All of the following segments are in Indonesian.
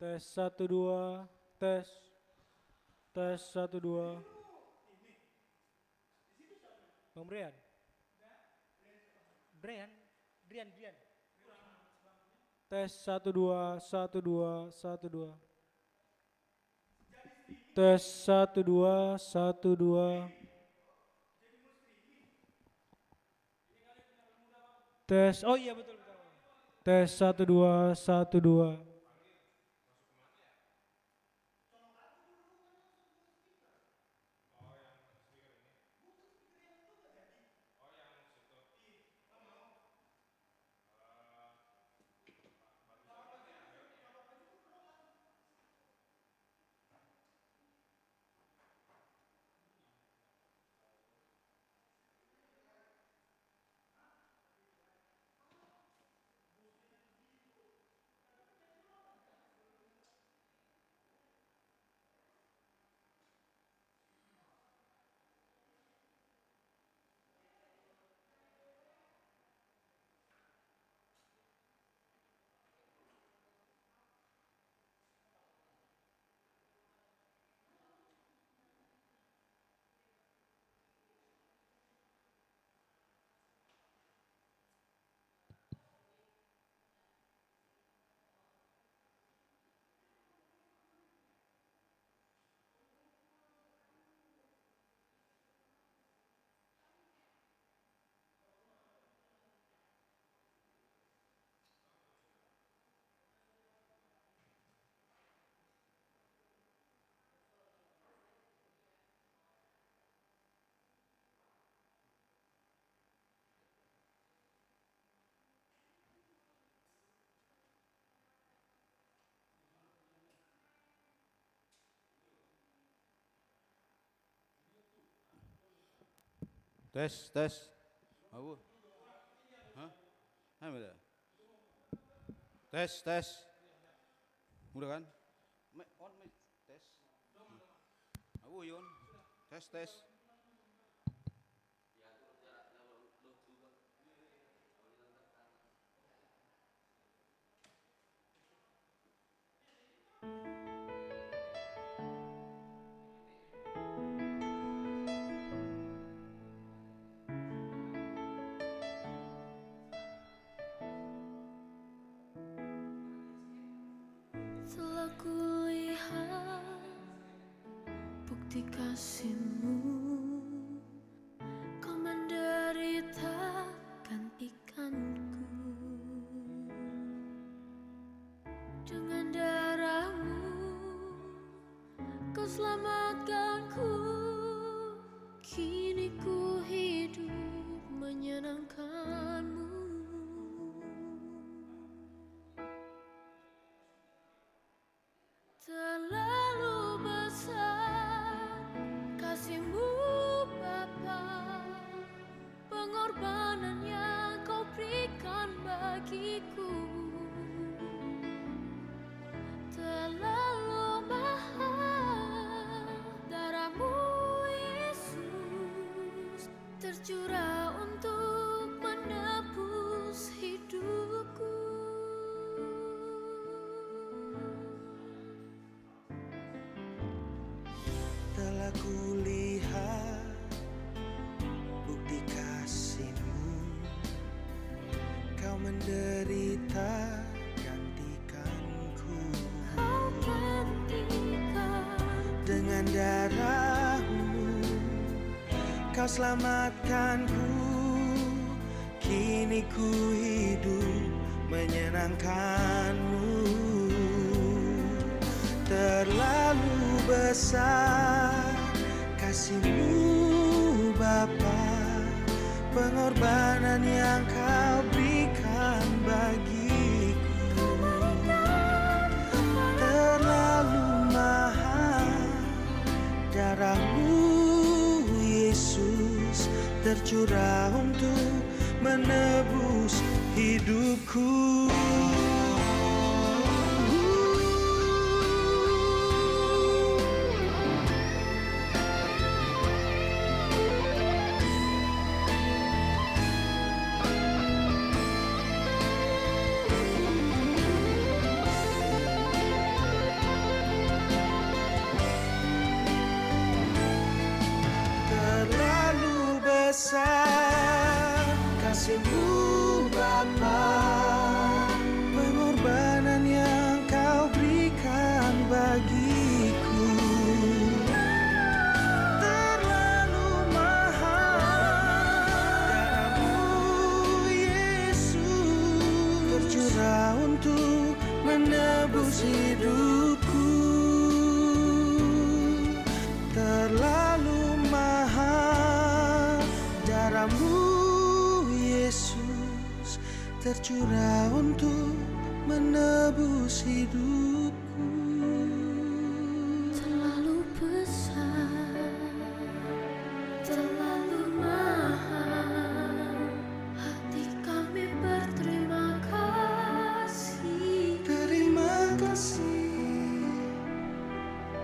Tes satu dua, tes, tes satu dua. Bang Brian, Brian, Brian, Brian. Tes satu dua, satu dua, satu dua. Tes satu dua, satu dua. Tes, oh iya betul betul. Tes satu dua, satu dua. Tes, tes. Apa? Hah? Ada? Tes, tes. Udah kan? On, tes. Apa Yun? Tes, tes. Telah kulihat bukti kasih-Mu, Kau menderita gantikanku. Dengan darah-Mu Kau selamatkanku. Kini ku hidup menyenangkan-Mu. Terlalu besar kasih-Mu Bapa, pengorbanan yang Kau berikan bagiku. Terlalu mahal darah-Mu Yesus, tercurah untuk menebus hidupku. Telah kulihat bukti kasih-Mu, Kau menderita gantikanku. Kau gantikan Dengan darah-Mu Kau selamatkanku. Kini ku hidup menyenangkan-Mu. Terlalu besar kasih-Mu Bapa, pengorbanan yang Kau berikan bagiku. Terlalu mahal darah-Mu Yesus, tercurah untuk menebus hidupku. besar kasih-Mu Bapa, pengorbanan yang Kau berikan bagiku terlalu mahal. Darah-Mu Yesus tercurah untuk menebus hidupku, terlalu mahal. Darah-Mu Yesus tercurah untuk menebus hidupku. Terlalu besar, terlalu mahal. Hati kami berterima kasih. Terima kasih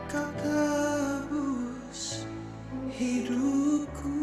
Kau tebus hidupku.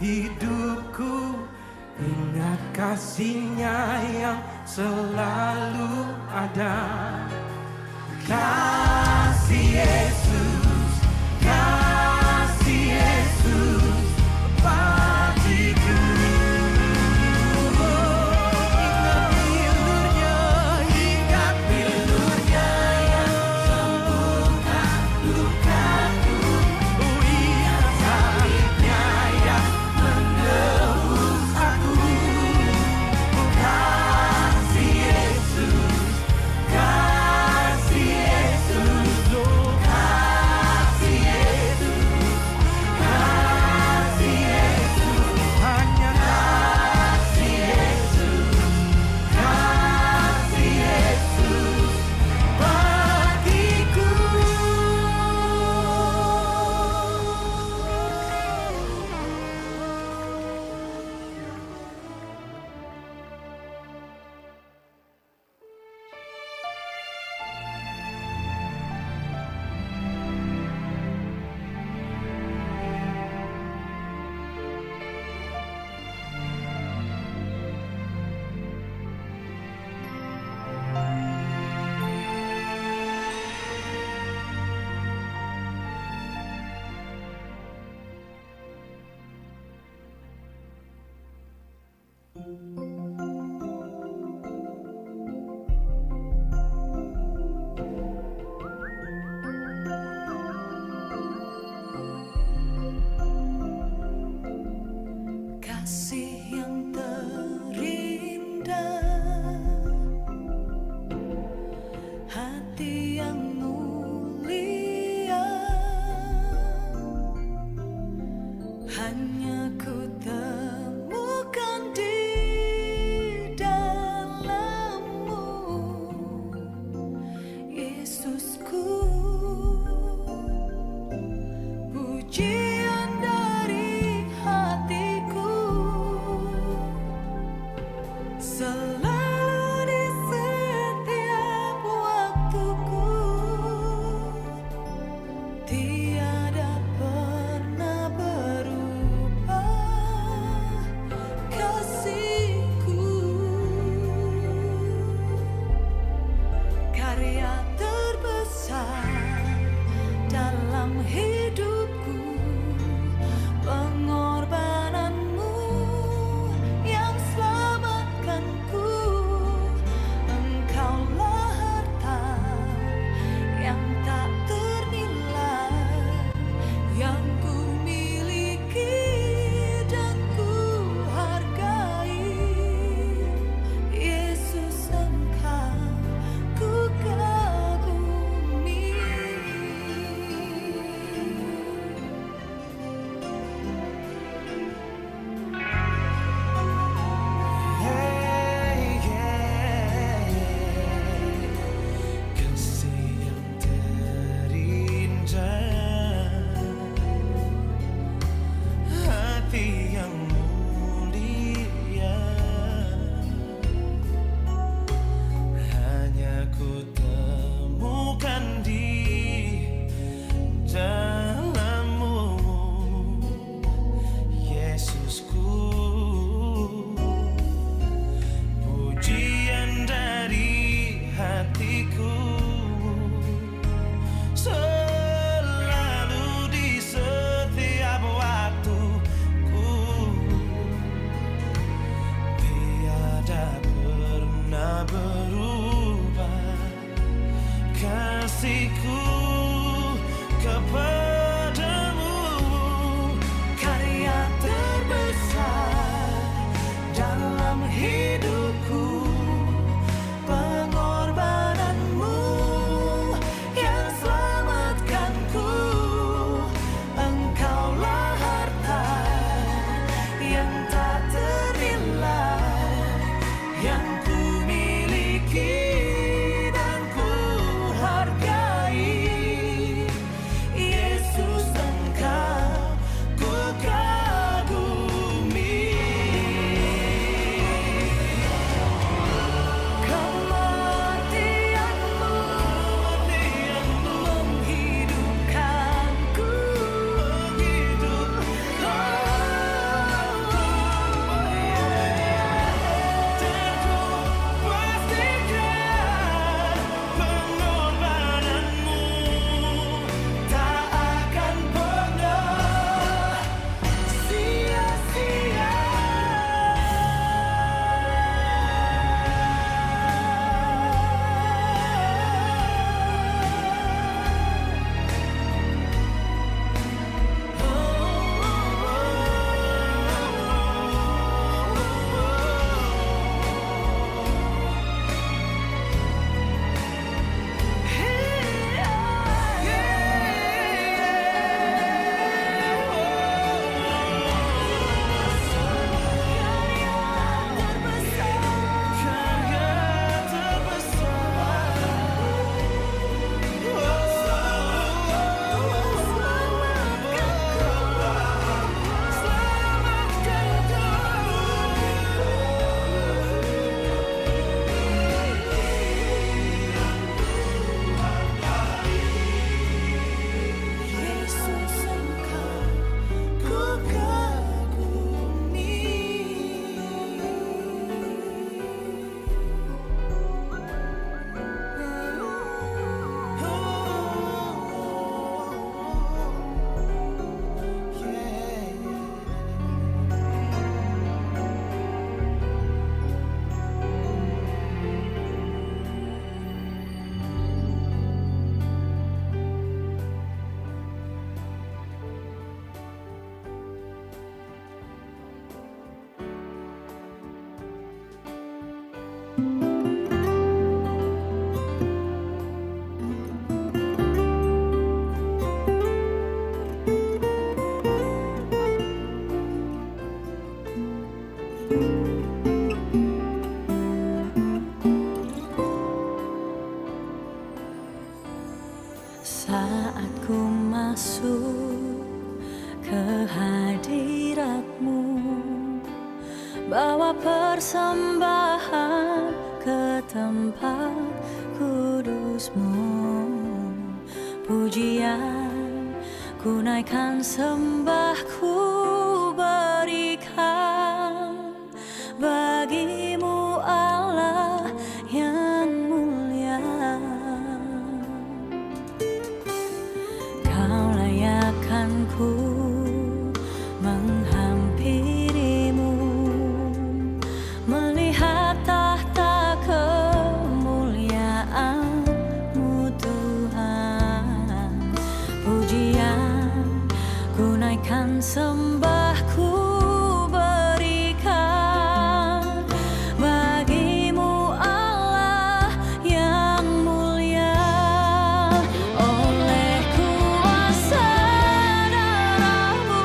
hidupku. Ingat kasih-Nya yang selalu ada. Kasih Yesus, kasih Yesus bagiku. Ingat bilurnya yang sembuhkan lukaku. Ingat salibnya yang menebus aku. Kasih Yesus, kasih Yesus, oh kasih Yesus, kasih Yesus, hanya kasih Yesus, kasih Yesus bagiku. Kasih yang terindah, hati yang mulia, hanya ku temukan di dalam-Mu, Yesusku. Pujian dari hatiku Saat ku masuk ke hadiratmu, bawa persembahan ke tempat kudusmu. Pujian ku naikkan, sembah ku berikan bagimu Allah yang mulia. Kau layakkan ku menghampirimu, melihat tahta kemuliaan-Mu Tuhan. Pujian ku naikkan, sembah ku berikan bagimu Allah yang mulia. Oleh kuasa darah-Mu,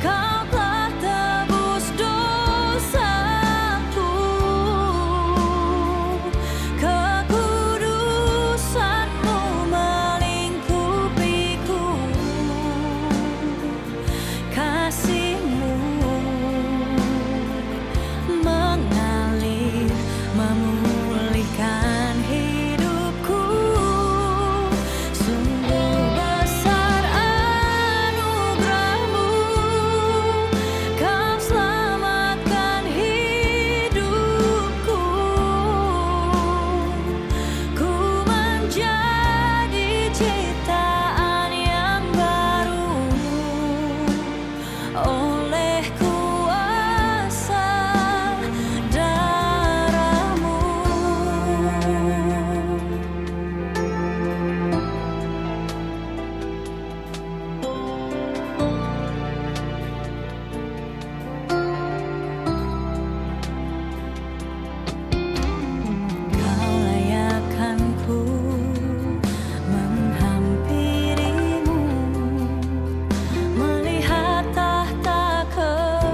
Kau telah tebus dosaku. Kekudusan-Mu melingkupiku, kasih-Mu mengalir, memulihkan hidupku. Sungguh besar anugerah-Mu, Kau selamatkan hidupku. Ku menjadi ciptaan yang baru oleh kuasa darah-Mu. Kau layakkan ku menghampirimu, melihat tahta kemuliaan-Mu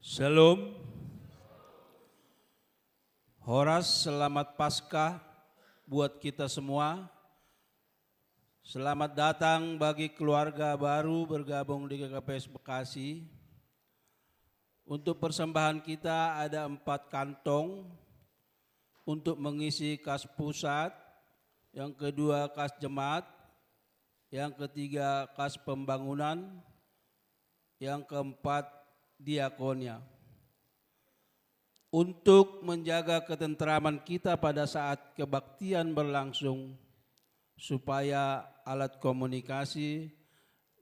Shalom. Horas, selamat Paskah buat kita semua. Selamat datang bagi keluarga baru bergabung di GKPS Bekasi. Untuk persembahan kita ada 4 kantong untuk mengisi kas pusat, yang kedua kas jemaat, yang ketiga kas pembangunan, yang keempat diakonia. Untuk menjaga ketentraman kita pada saat kebaktian berlangsung, supaya alat komunikasi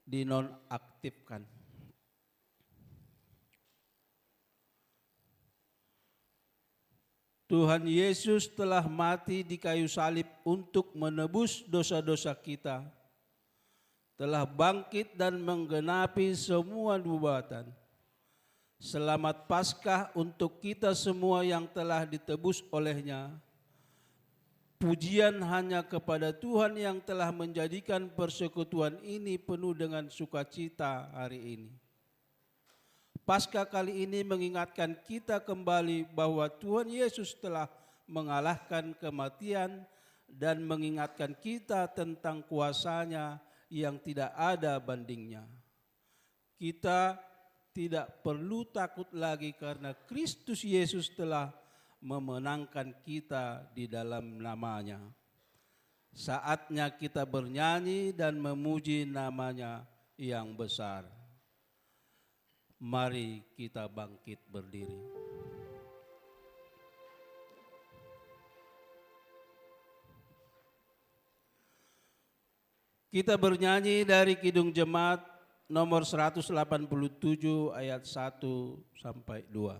dinonaktifkan. Tuhan Yesus telah mati di kayu salib untuk menebus dosa-dosa kita, telah bangkit dan menggenapi semua nubuatan. Selamat Paskah untuk kita semua yang telah ditebus olehnya. Pujian hanya kepada Tuhan yang telah menjadikan persekutuan ini penuh dengan sukacita hari ini. Paskah kali ini mengingatkan kita kembali bahwa Tuhan Yesus telah mengalahkan kematian dan mengingatkan kita tentang kuasa-Nya yang tidak ada bandingnya. Kita tidak perlu takut lagi karena Kristus Yesus telah memenangkan kita di dalam nama-Nya. Saatnya kita bernyanyi dan memuji nama-Nya yang besar. Mari kita bangkit berdiri. Kita bernyanyi dari Kidung Jemaat nomor 187 ayat 1 sampai 2.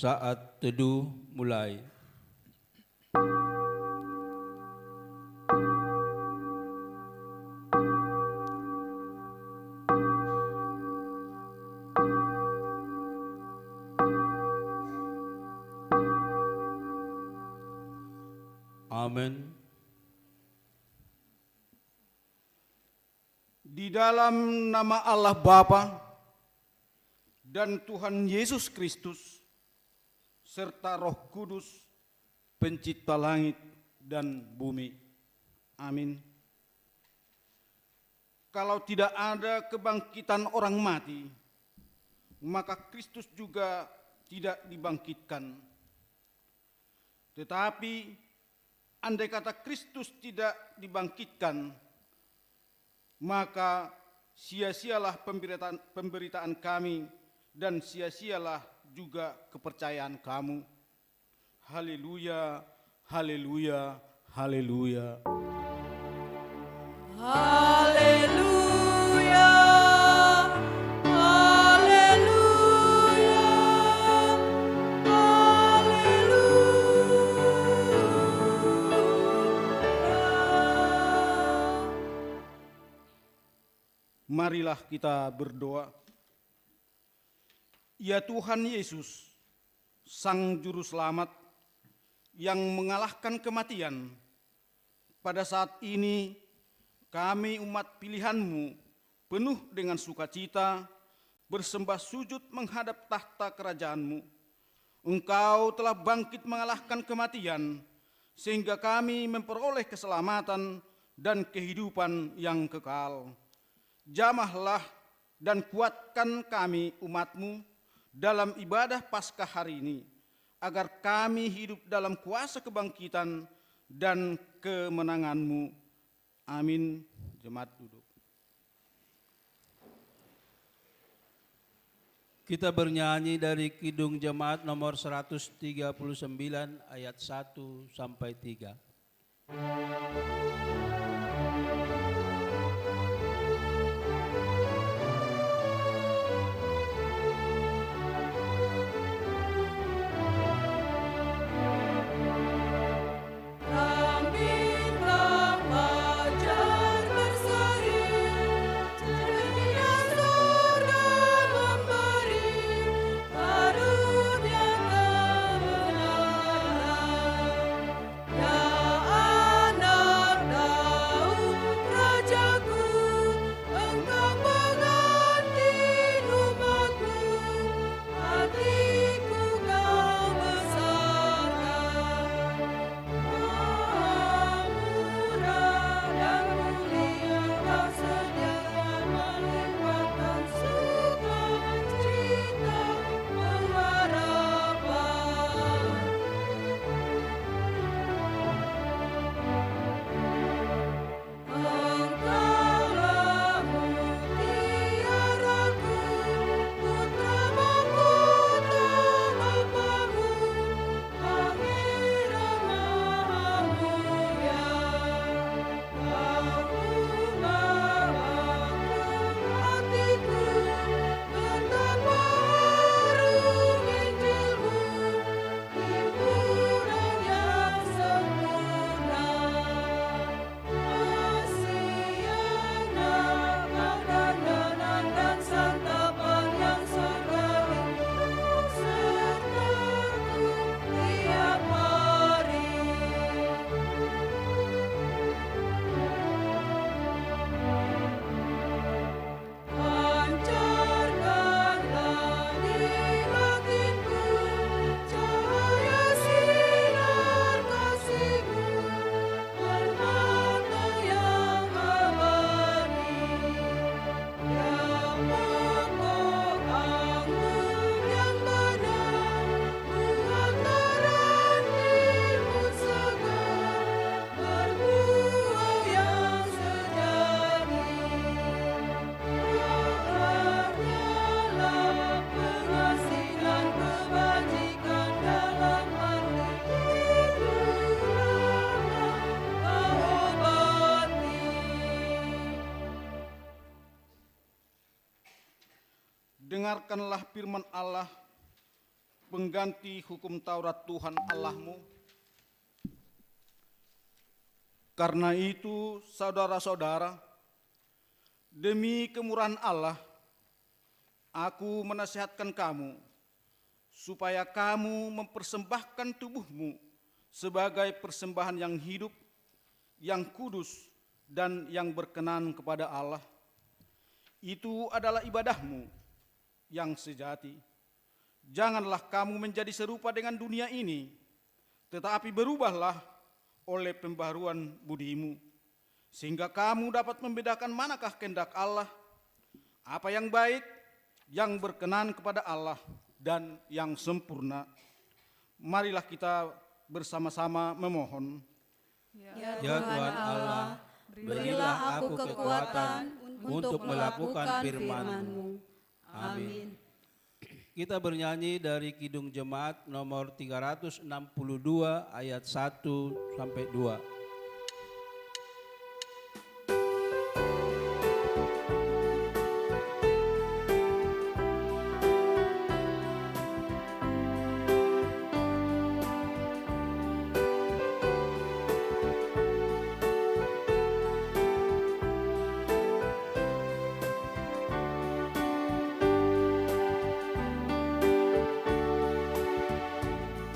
Saat teduh mulai. Amin. Di dalam nama Allah Bapa dan Tuhan Yesus Kristus serta Roh Kudus, pencipta langit dan bumi. Amin. Kalau tidak ada kebangkitan orang mati, maka Kristus juga tidak dibangkitkan. Tetapi andai kata Kristus tidak dibangkitkan, maka sia-sialah pemberitaan kami dan sia-sialah juga kepercayaan kamu. Haleluya, haleluya, haleluya. Haleluya, haleluya, haleluya. Marilah kita berdoa. Ya Tuhan Yesus, Sang Juru Selamat yang mengalahkan kematian, pada saat ini kami umat pilihan-Mu penuh dengan sukacita bersembah sujud menghadap tahta kerajaan-Mu. Engkau telah bangkit mengalahkan kematian sehingga kami memperoleh keselamatan dan kehidupan yang kekal. Jamahlah dan kuatkan kami umat-Mu dalam ibadah Paskah hari ini, agar kami hidup dalam kuasa kebangkitan dan kemenangan-Mu. Amin. Jemaat duduk. Kita bernyanyi dari Kidung Jemaat nomor 139 ayat 1 sampai 3. Dengarkanlah firman Allah, pengganti hukum Taurat Tuhan Allahmu. Karena itu, saudara-saudara, demi kemurahan Allah, aku menasihatkan kamu, supaya kamu mempersembahkan tubuhmu sebagai persembahan yang hidup, yang kudus, dan yang berkenan kepada Allah. Itu adalah ibadahmu yang sejati. Janganlah kamu menjadi serupa dengan dunia ini, tetapi berubahlah oleh pembaharuan budimu, sehingga kamu dapat membedakan manakah kehendak Allah, apa yang baik, yang berkenan kepada Allah, dan yang sempurna. Marilah kita bersama-sama memohon. Ya Tuhan Allah, berilah aku kekuatan untuk melakukan firman-Mu. Amin. Kita bernyanyi dari Kidung Jemaat nomor 362 ayat 1 sampai 2.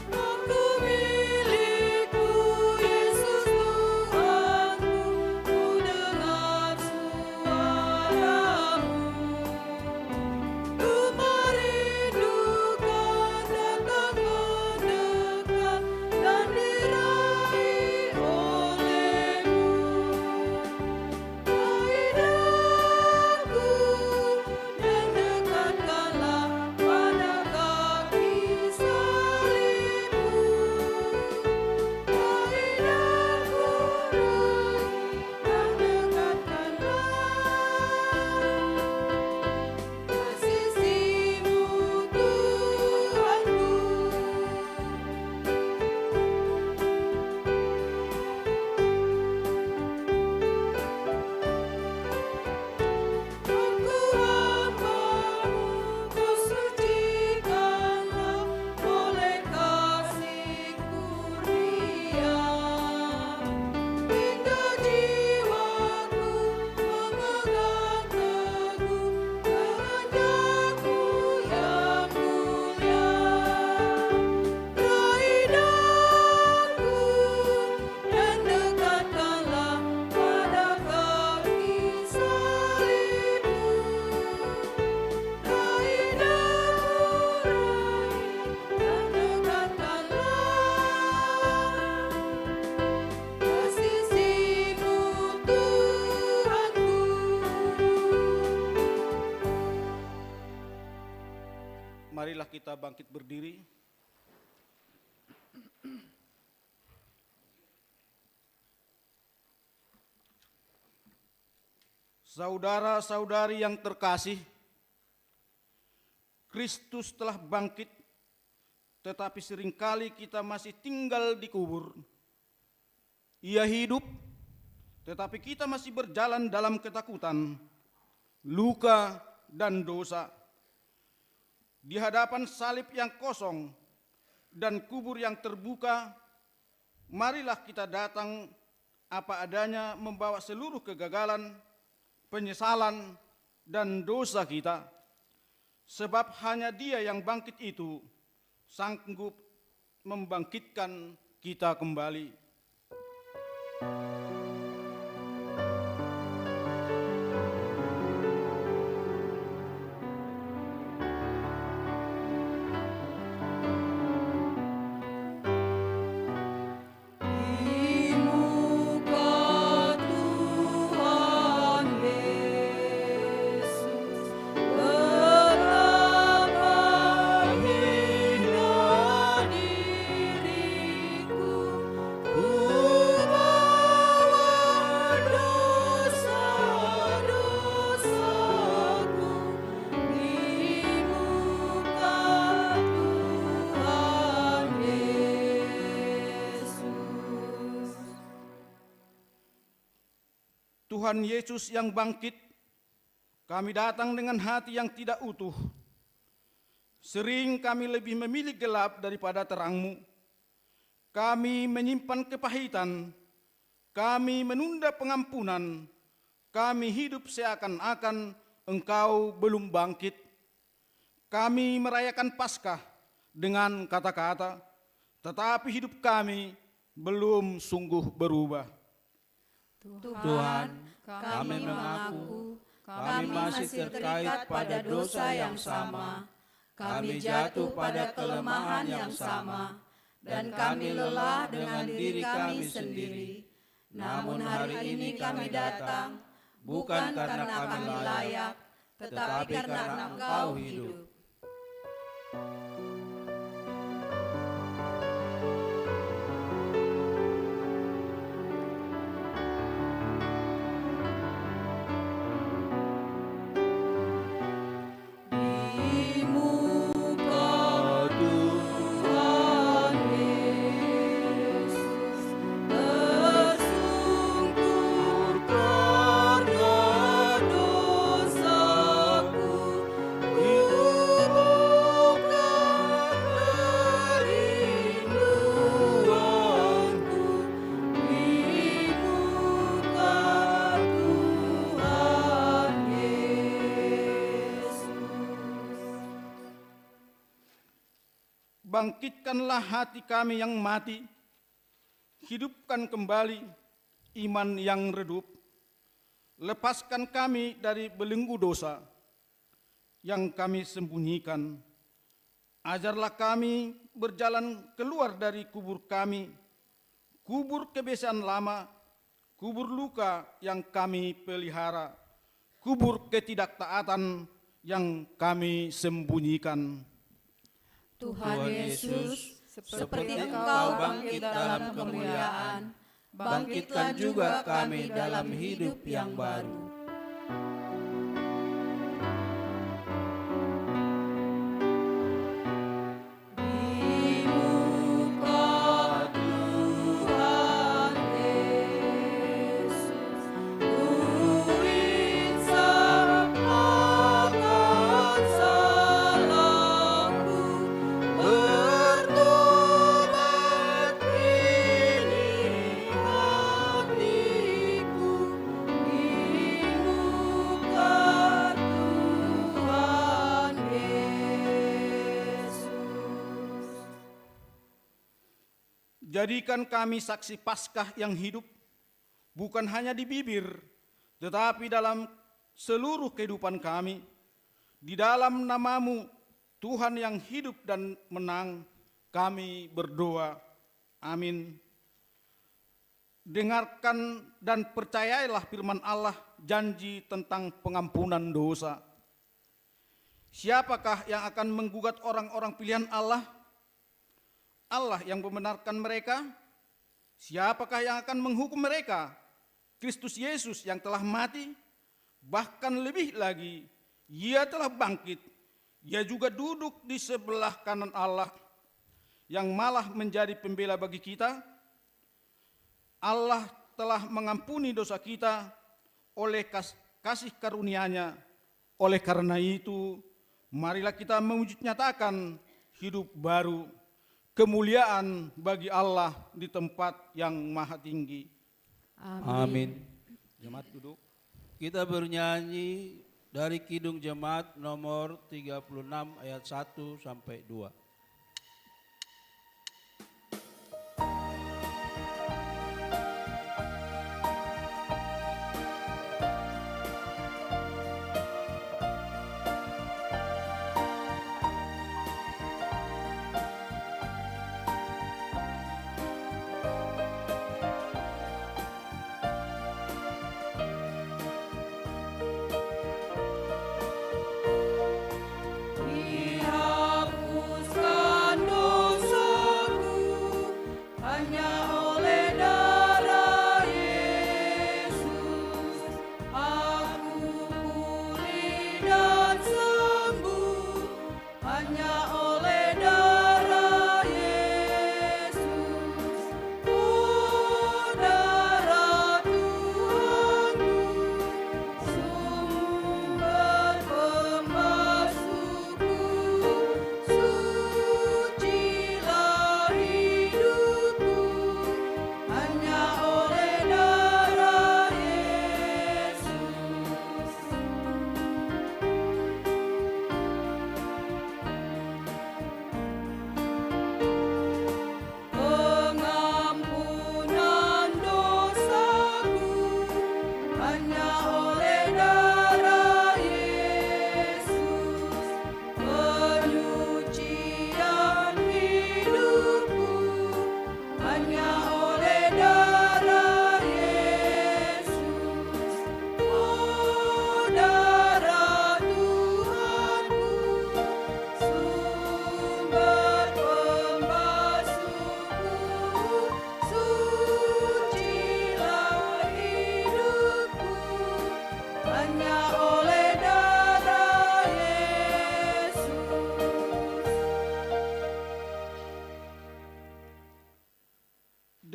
Aku milikmu, Yesus Tuhanku, ku dengar suaramu. Ku merindukan datang mendekat dan diraih oleh-Mu. Raih daku dan dekatkanlah pada kaki salib-Mu. Raih daku, dan dekatkanlah ke sisi-Mu, Tuhanku. Aku hamba-Mu, Kau sucikanlah oleh kasih kurnia. Hingga jiwaku memegang teguh kehendak-Mu yang mulia. Raih daku dan dekatkanlah pada kaki salib-Mu. Raih daku, dan dekatkanlah ke sisi-Mu, Tuhanku. Marilah kita bangkit berdiri. Saudara-saudari yang terkasih, Kristus telah bangkit, tetapi seringkali kita masih tinggal di kubur. Ia hidup, tetapi kita masih berjalan dalam ketakutan, luka, dan dosa. Di hadapan salib yang kosong dan kubur yang terbuka, marilah kita datang apa adanya membawa seluruh kegagalan, penyesalan, dan dosa kita. Sebab hanya Dia yang bangkit itu sanggup membangkitkan kita kembali. Di muka Tuhan Yesus, betapa hina diriku. Ku bawa dosa-dosaku di muka Tuhan Yesus. Tuhan Yesus yang bangkit, kami datang dengan hati yang tidak utuh. Sering kami lebih memilih gelap daripada terang-Mu. Kami menyimpan kepahitan, kami menunda pengampunan, kami hidup seakan-akan Engkau belum bangkit. Kami merayakan Paskah dengan kata-kata, tetapi hidup kami belum sungguh berubah. Tuhan, kami mengaku kami masih terkait pada dosa yang sama. Kami jatuh pada kelemahan yang sama, dan kami lelah dengan diri kami sendiri. Namun hari ini kami datang, bukan karena kami layak, tetapi karena Engkau hidup. bangkitkanlah hati kami yang mati, hidupkan kembali iman yang redup, lepaskan kami dari belenggu dosa yang kami sembunyikan. Ajarlah kami berjalan keluar dari kubur kami, kubur kebiasaan lama, kubur luka yang kami pelihara, kubur ketidaktaatan yang kami sembunyikan. Tuhan Yesus, seperti Engkau bangkit dalam kemuliaan, bangkitkan juga kami dalam hidup yang baru. Jadikan kami saksi Paskah yang hidup, bukan hanya di bibir, tetapi dalam seluruh kehidupan kami. Di dalam nama-Mu, Tuhan yang hidup dan menang, kami berdoa. Amin. Dengarkan dan percayailah firman Allah, janji tentang pengampunan dosa. Siapakah yang akan menggugat orang-orang pilihan Allah? Allah yang membenarkan mereka. Siapakah yang akan menghukum mereka? Kristus Yesus yang telah mati, bahkan lebih lagi, Ia telah bangkit. Ia juga duduk di sebelah kanan Allah, yang malah menjadi pembela bagi kita. Allah telah mengampuni dosa kita oleh kasih karunia-Nya. Oleh karena itu, marilah kita mewujud nyatakan hidup baru, kemuliaan bagi Allah di tempat yang maha tinggi. Amin. Jemaat duduk. Kita bernyanyi dari Kidung Jemaat nomor 36 ayat 1 sampai 2.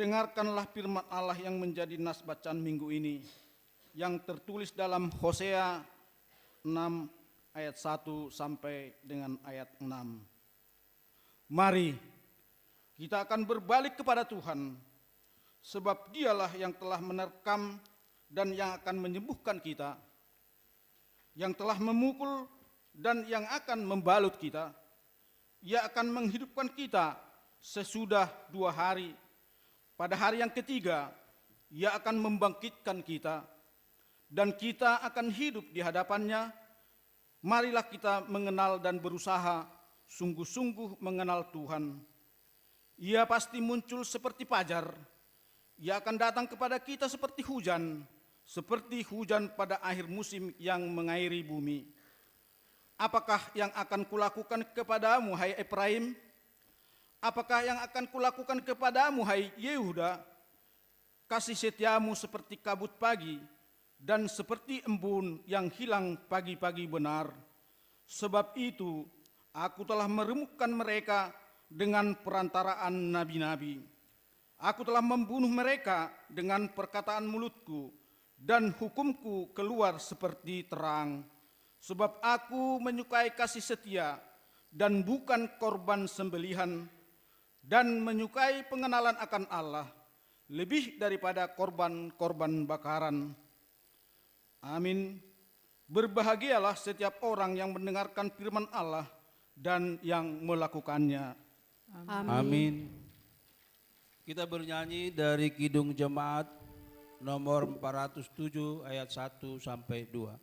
Dengarkanlah firman Allah yang menjadi nas bacaan minggu ini, yang tertulis dalam Hosea 6 ayat 1 sampai dengan ayat 6. Mari kita akan berbalik kepada Tuhan, sebab Dialah yang telah menerkam dan yang akan menyembuhkan kita, yang telah memukul dan yang akan membalut kita. Ia akan menghidupkan kita sesudah 2 hari. Pada hari yang ketiga, Ia akan membangkitkan kita, dan kita akan hidup di hadapannya. Marilah kita mengenal dan berusaha sungguh-sungguh mengenal Tuhan. Ia pasti muncul seperti fajar. Ia akan datang kepada kita seperti hujan pada akhir musim yang mengairi bumi. Apakah yang akan kulakukan kepadamu, hai Efraim? Apakah yang akan kulakukan kepadamu, hai Yehuda? Kasih setiamu seperti kabut pagi, dan seperti embun yang hilang pagi-pagi benar. Sebab itu, aku telah meremukkan mereka dengan perantaraan nabi-nabi. Aku telah membunuh mereka dengan perkataan mulutku, dan hukumku keluar seperti terang. Sebab aku menyukai kasih setia, dan bukan korban sembelihan, dan menyukai pengenalan akan Allah, lebih daripada korban-korban bakaran. Amin. Berbahagialah setiap orang yang mendengarkan firman Allah dan yang melakukannya. Amin. Kita bernyanyi dari Kidung Jemaat nomor 407 ayat 1 sampai 2.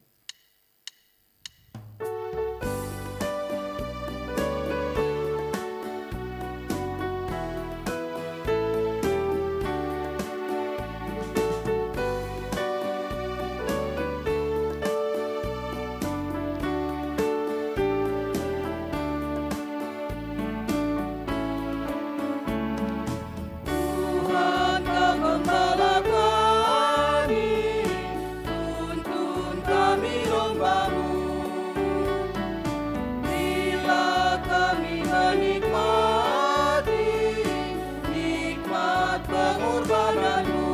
Tuhan Kau gembala kami, tuntun kami domba-Mu. Bila kami menikmati nikmat pengorbanan-Mu,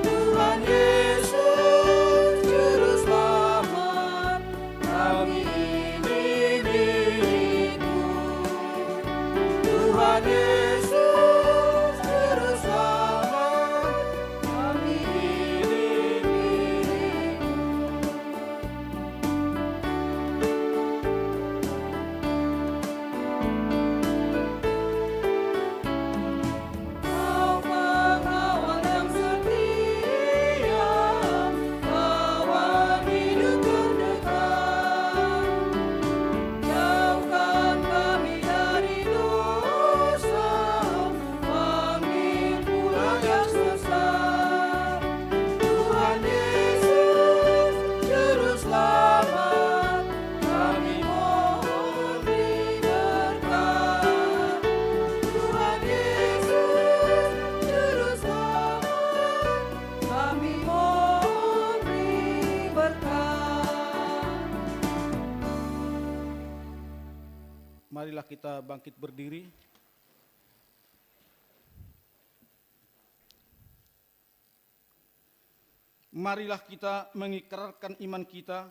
Tuhan Yesus Juru Selamat, kami ini milik-Mu. Tuhan Yesus Juru Selamat, kami ini milik-Mu. Kau pengawal yang setia, kawan hidup terdekat. Jauhkan kami dari dosa, panggil pulang yang sesat. Tuhan Yesus Juru Selamat, kami mohon beri berkat. Tuhan Yesus Juru Selamat, kami mohon beri berkat. Marilah kita bangkit berdiri. Marilah kita mengikrarkan iman kita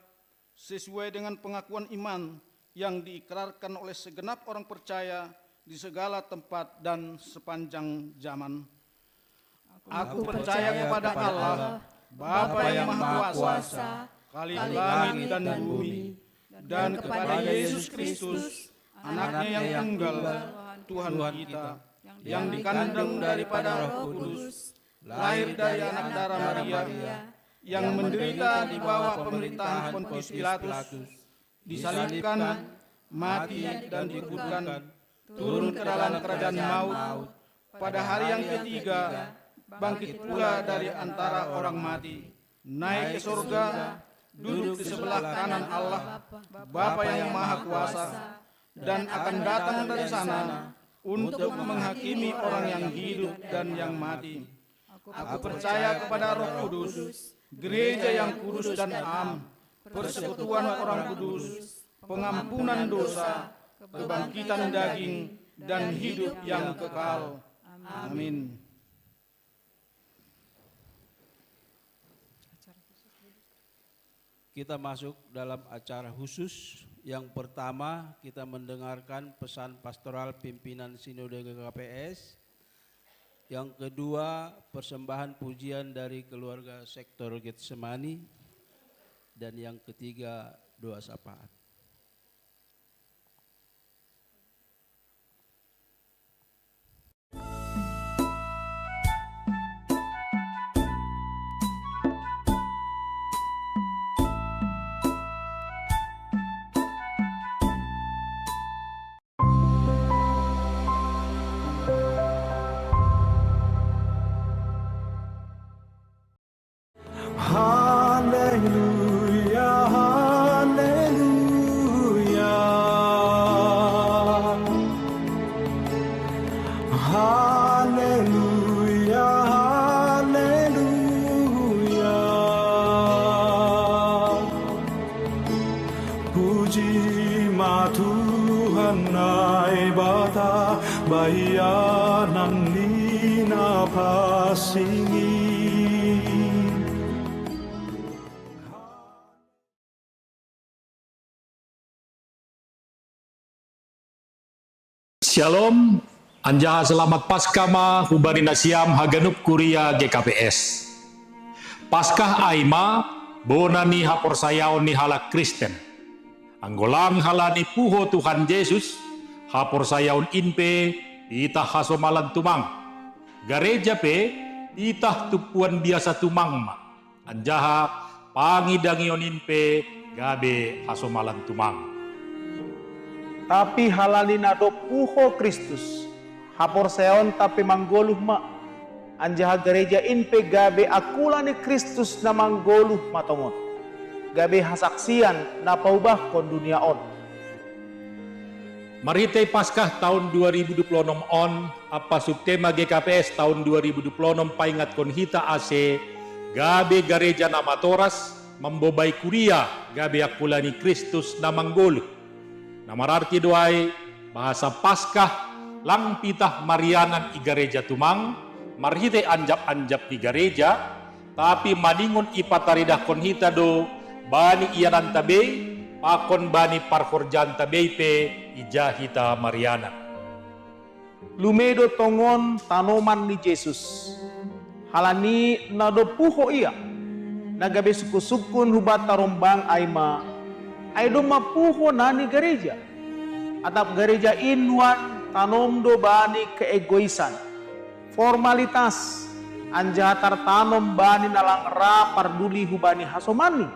sesuai dengan pengakuan iman yang diikrarkan oleh segenap orang percaya di segala tempat dan sepanjang zaman. Aku percaya kepada Allah, Bapa yang Maha Kuasa, Khalik langit dan bumi, dan kepada Yesus Kristus, Anaknya yang tunggal, Tuhan kita, yang dikandung daripada Roh Kudus, lahir dari anak darah Maria, yang menderita di bawah pemerintahan Pontius Pilatus, disalibkan, mati dan dikuburkan, turun ke dalam kerajaan maut, pada hari yang ketiga bangkit pula dari antara orang mati, naik ke surga, duduk di sebelah kanan Allah, Bapa yang Maha Kuasa, dan akan datang dari sana untuk menghakimi orang yang hidup dan yang mati. Aku percaya kepada Roh Kudus, gereja yang kudus dan am, persekutuan orang kudus, pengampunan dosa, kebangkitan daging, dan hidup yang kekal. Amin. Kita masuk dalam acara khusus. Yang pertama, kita mendengarkan pesan pastoral pimpinan Sinode GKPS. Yang kedua, persembahan pujian dari keluarga sektor Getsemani. Dan yang ketiga, doa syafaat. Puji ma Tuhan ai bata bayanan nina pasingi. Shalom, anjaha selamat Paskah ma hubari nasiam haganup kuria GKPS. Paskah aima bona ni haporsayaon ni halak Kristen. Anggolang halani puho Tuhan Yesus haporsayaon inpe itah hasomalan tumang. Gareja pe itah tupuan biasa tumang ma. Anjaha pangidangion inpe gabe hasomalan tumang. Tapi halalin ado puho Kristus hapor seon tapi manggoluh ma anjaha gereja inpe gabe akulani Kristus na manggoluh matongon gabe hasaksian na paubah kon dunia on. Marite Paskah tahun 2026 on apa subtema GKPS tahun 2026 paingat kon hita ase gabe gereja nama toras membobai kuria gabe akulani Kristus na manggoluh. Namararti doai bahasa Paskah lang pitah marianan i gereja tumang marhite anjap-anjap di gereja tapi maningon ipataridah konhita do bani ianan tabe pakon bani parhorjan tabe pe ijahita marianan. Lumedo tongon tanoman ni Jesus halani nado puho ia nagabe suku-sukun hubat tarombang aima aido mapuho nani gereja atap gereja inwan tanom do bani keegoisan formalitas anjaha tartanom bani nalang ra parduli hubani hasomani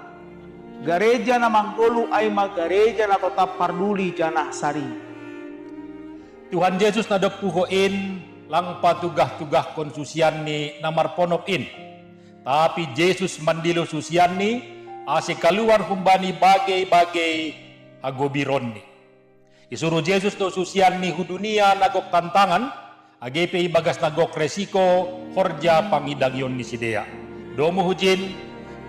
gereja na manggolu aima gereja na tetap parduli janah sari. Tuhan Yesus nada puhoin lang patugah-tugah konsusian ni namar ponokin tapi Yesus mandilo susian ni ase keluar humbani bagai-bagai agobiron ni. Isuruh Yesus do susian ni hudunia nagok tantangan, agepe bagas nagok resiko, horja pangidagyon ni sidea. Domo hujin,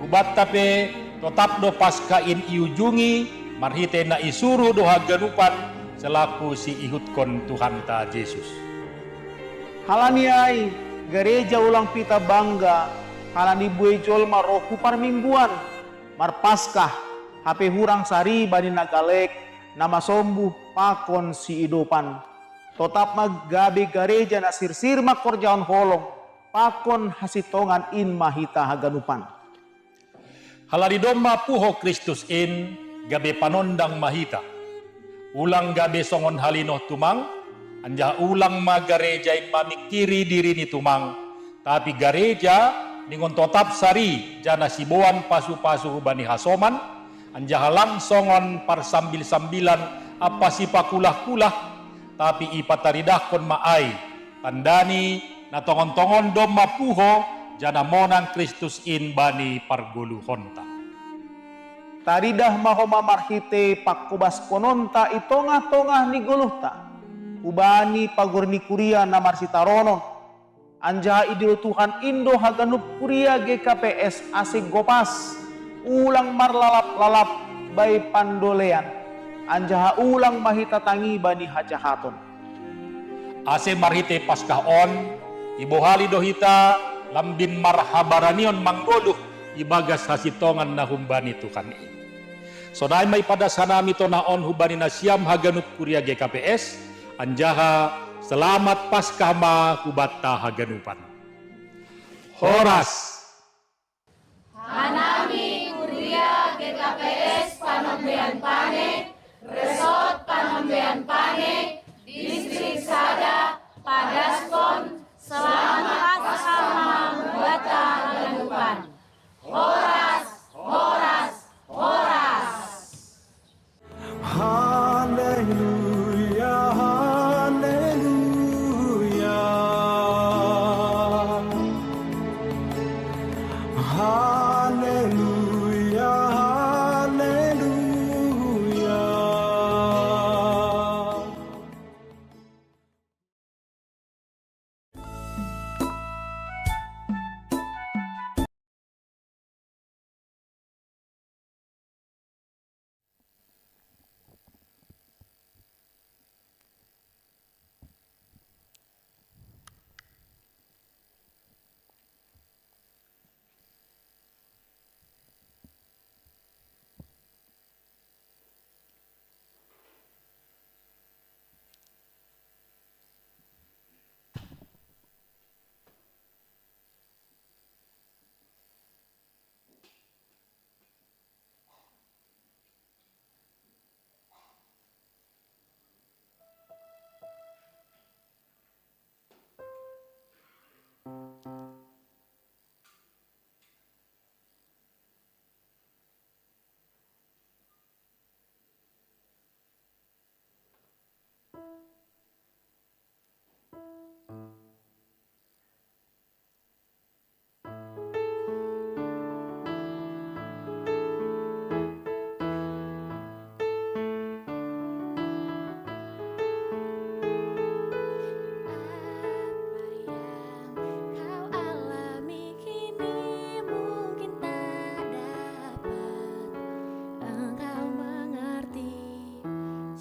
ubat tape, tetap do paskain iujungi, marhite na isuruh do haganupan, selaku si ihudkon Tuhan ta Yesus. Halani ai, gereja ulang pita bangga, halani buai jolma roku parmingguan, marpaskah HP hurang sari bani nagalek nama sombuh pakon si idopan tetap magabe gereja na sirsir makorjaon holong pakon hasitongan in mahita haganupan. Halari domba puho Kristus in gabe panondang mahita ulang gabe songon halino tumang anjah ulang magareja in mamikiri diri ni tumang tapi gereja ningon totap sari jana siboan pasu-pasu bani hasoman anjaha langsongon par sambil-sambilan apa si pakulah-kulah tapi ipataridahkon maai tandani na tongon-tongon domma puho jana monang Kristus in bani parguluhonta. Taridah mahoma marhite pakubas kononta itongah-tongah ni guluhta ubani pagurni kuria namar sitarono anjaha idil Tuhan Indo haganup kuria GKPS asik gopas ulang marlalap-lalap bay pandolean anjaha ulang mahita tangi bani hajahaton. Ase marhite Paskah on ibohali dohita lambin marhabaranion manggoluh ibagas hasitongan na humbani Tuhan ini. Sonai may pada sanami to naon hubani na siam haganup kuria GKPS anjaha selamat Paskah ma hubata haganupan. Horas. Hanami kuria GKPS Panombean Pane, Resort Panombean Pane, Distrik Sada, Padaskon, selamat Paskah ma hubata haganupan. Horas, horas, horas. Haleluya, haleluya. Haleluya, haleluya. Kau alami kini mungkin tak dapat engkau mengerti.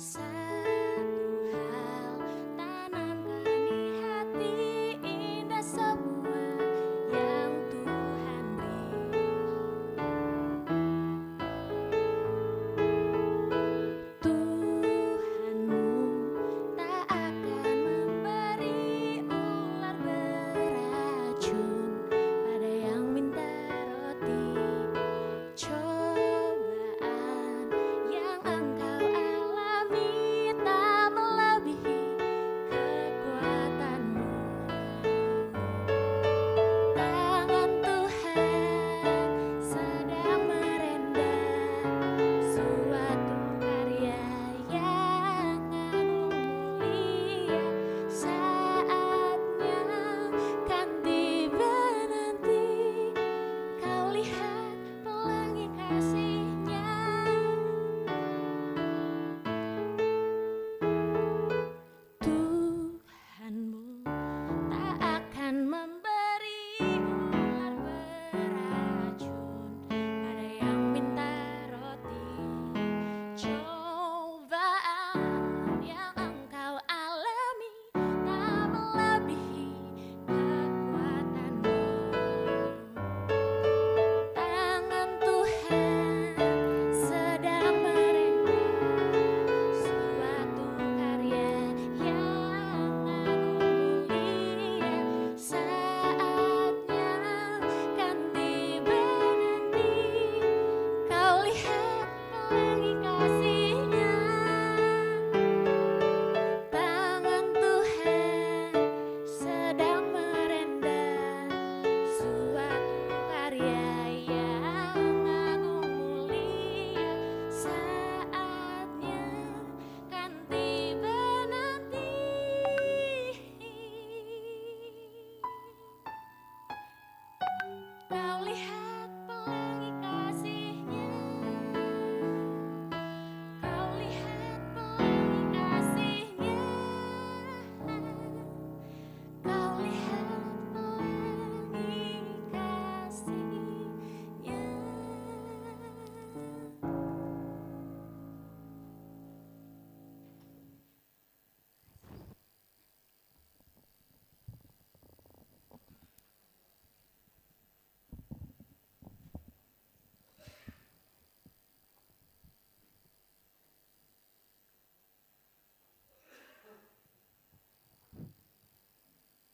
Satu hal tanamkan di hati, indah semua yang Tuhan beri. Tuhanmu tak akan memberi ular beracun pada yang minta roti. Cobaan yang engkau alami tak melebihi kekuatanmu. Tangan Tuhan sedang merendam suatu karya yang agung mulia. Saatnya kan tiba nanti, kau lihat pelangi kasih-Nya. Tuhanmu tak akan memberi ular beracun pada yang minta roti. Cobaan yang engkau alami tak melebihi kekuatanmu. Tangan Tuhan sedang merendam suatu karya yang agung mulia. Saatnya kan tiba nanti, kau lihat pelangi kasih-Nya. Tangan Tuhan sedang merendam suatu karya yang agung mulia. Saatnya kan tiba nanti, kau lihat pelangi kasih-Nya. Kau lihat pelangi kasih-Nya. Kau lihat pelangi kasih-Nya.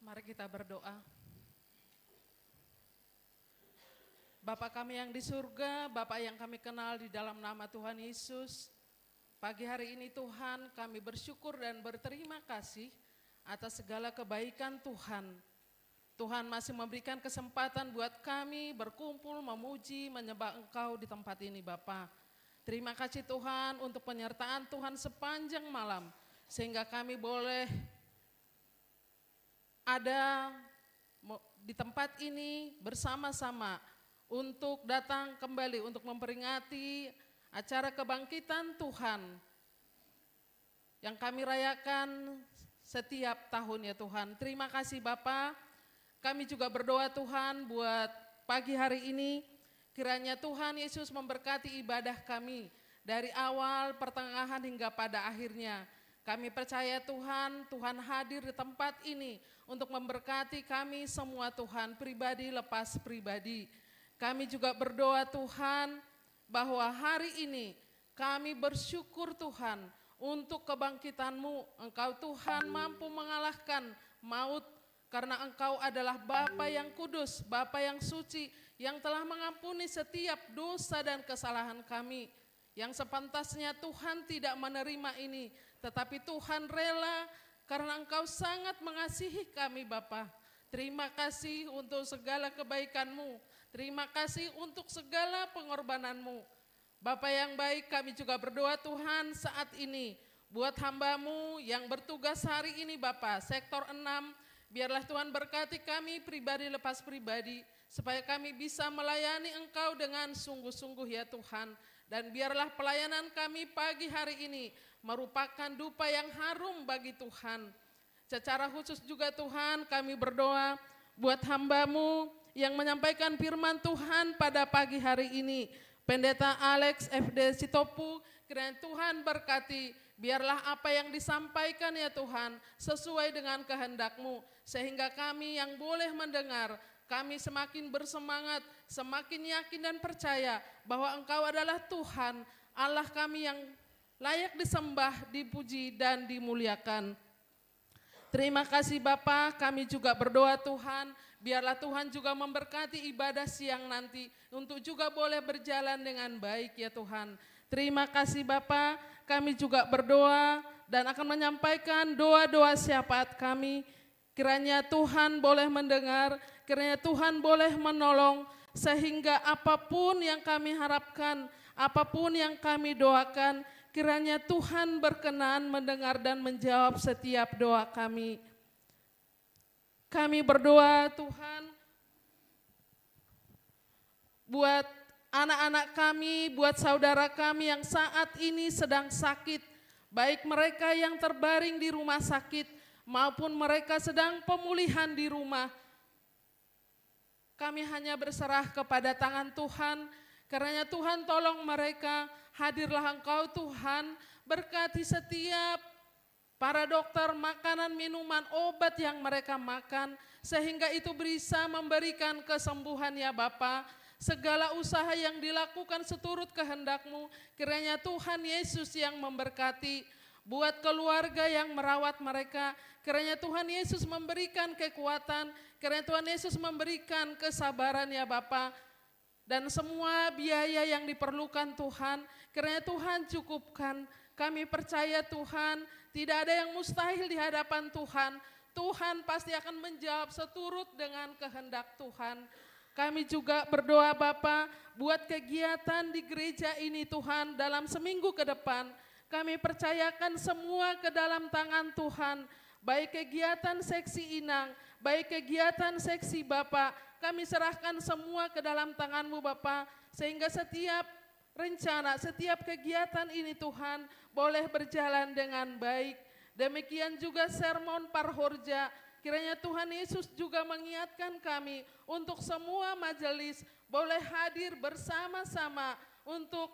Mari kita berdoa. Bapa kami yang di surga, Bapa yang kami kenal di dalam nama Tuhan Yesus, pagi hari ini Tuhan kami bersyukur dan berterima kasih atas segala kebaikan Tuhan. Tuhan masih memberikan kesempatan buat kami berkumpul, memuji, menyembah Engkau di tempat ini Bapa. Terima kasih Tuhan untuk penyertaan Tuhan sepanjang malam, sehingga kami boleh ada di tempat ini bersama-sama untuk datang kembali untuk memperingati acara kebangkitan Tuhan yang kami rayakan setiap tahun ya Tuhan. Terima kasih Bapa. Kami juga berdoa Tuhan buat pagi hari ini, kiranya Tuhan Yesus memberkati ibadah kami dari awal, pertengahan hingga pada akhirnya. Kami percaya Tuhan, Tuhan hadir di tempat ini untuk memberkati kami semua Tuhan, pribadi lepas pribadi. Kami juga berdoa Tuhan bahwa hari ini kami bersyukur Tuhan untuk kebangkitan-Mu. Engkau Tuhan mampu mengalahkan maut karena Engkau adalah Bapa yang kudus, Bapa yang suci, yang telah mengampuni setiap dosa dan kesalahan kami. Yang sepantasnya Tuhan tidak menerima ini, tetapi Tuhan rela karena Engkau sangat mengasihi kami Bapa. Terima kasih untuk segala kebaikan-Mu. Terima kasih untuk segala pengorbanan-Mu. Bapa yang baik, kami juga berdoa Tuhan saat ini Buat hamba-Mu yang bertugas hari ini Bapa, sektor 6, biarlah Tuhan berkati kami pribadi lepas pribadi, supaya kami bisa melayani Engkau dengan sungguh-sungguh ya Tuhan. Dan biarlah pelayanan kami pagi hari ini merupakan dupa yang harum bagi Tuhan. Secara khusus juga Tuhan kami berdoa buat hamba-Mu yang menyampaikan firman Tuhan pada pagi hari ini. Pendeta Alex FD Sitopu, kiranya Tuhan berkati, biarlah apa yang disampaikan ya Tuhan sesuai dengan kehendak-Mu. Sehingga kami yang boleh mendengar, kami semakin bersemangat, semakin yakin dan percaya bahwa Engkau adalah Tuhan, Allah kami yang layak disembah, dipuji dan dimuliakan. Terima kasih Bapa, kami juga berdoa Tuhan, biarlah Tuhan juga memberkati ibadah siang nanti untuk juga boleh berjalan dengan baik ya Tuhan. Terima kasih Bapa, kami juga berdoa dan akan menyampaikan doa-doa syafaat kami. Kiranya Tuhan boleh mendengar, kiranya Tuhan boleh menolong, sehingga apapun yang kami harapkan, apapun yang kami doakan, kiranya Tuhan berkenan mendengar dan menjawab setiap doa kami. Kami berdoa Tuhan, buat anak-anak kami, buat saudara kami yang saat ini sedang sakit, baik mereka yang terbaring di rumah sakit, maupun mereka sedang pemulihan di rumah. Kami hanya berserah kepada tangan Tuhan, karena Tuhan tolong mereka, hadirlah Engkau Tuhan, berkati setiap para dokter, makanan, minuman, obat yang mereka makan, sehingga itu bisa memberikan kesembuhan ya Bapa. Segala usaha yang dilakukan seturut kehendak-Mu, kiranya Tuhan Yesus yang memberkati. Buat keluarga yang merawat mereka, kiranya Tuhan Yesus memberikan kekuatan, kiranya Tuhan Yesus memberikan kesabaran ya Bapa. Dan semua biaya yang diperlukan Tuhan, kiranya Tuhan cukupkan. Kami percaya Tuhan, tidak ada yang mustahil di hadapan Tuhan. Tuhan pasti akan menjawab seturut dengan kehendak Tuhan. Kami juga berdoa Bapa, buat kegiatan di gereja ini Tuhan dalam seminggu ke depan. Kami percayakan semua ke dalam tangan Tuhan, baik kegiatan seksi Inang, baik kegiatan seksi Bapak, kami serahkan semua ke dalam tangan-Mu Bapak, sehingga setiap rencana, setiap kegiatan ini Tuhan boleh berjalan dengan baik. Demikian juga sermon Parhorja, kiranya Tuhan Yesus juga mengingatkan kami untuk semua majelis boleh hadir bersama-sama untuk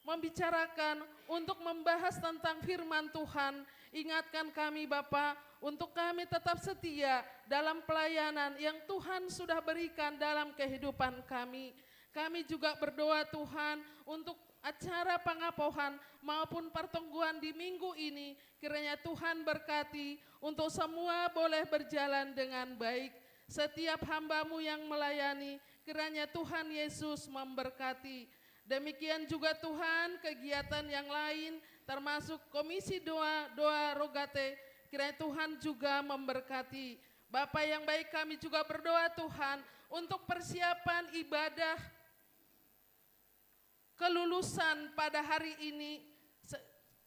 membicarakan, untuk membahas tentang firman Tuhan. Ingatkan kami Bapa, untuk kami tetap setia dalam pelayanan yang Tuhan sudah berikan dalam kehidupan kami. Kami juga berdoa Tuhan untuk acara pengapohan maupun pertemuan di minggu ini, kiranya Tuhan berkati untuk semua boleh berjalan dengan baik. Setiap hamba-Mu yang melayani, kiranya Tuhan Yesus memberkati. Demikian juga Tuhan kegiatan yang lain termasuk komisi doa rogate, kiranya Tuhan juga memberkati. Bapa yang baik, kami juga berdoa Tuhan untuk persiapan ibadah kelulusan pada hari ini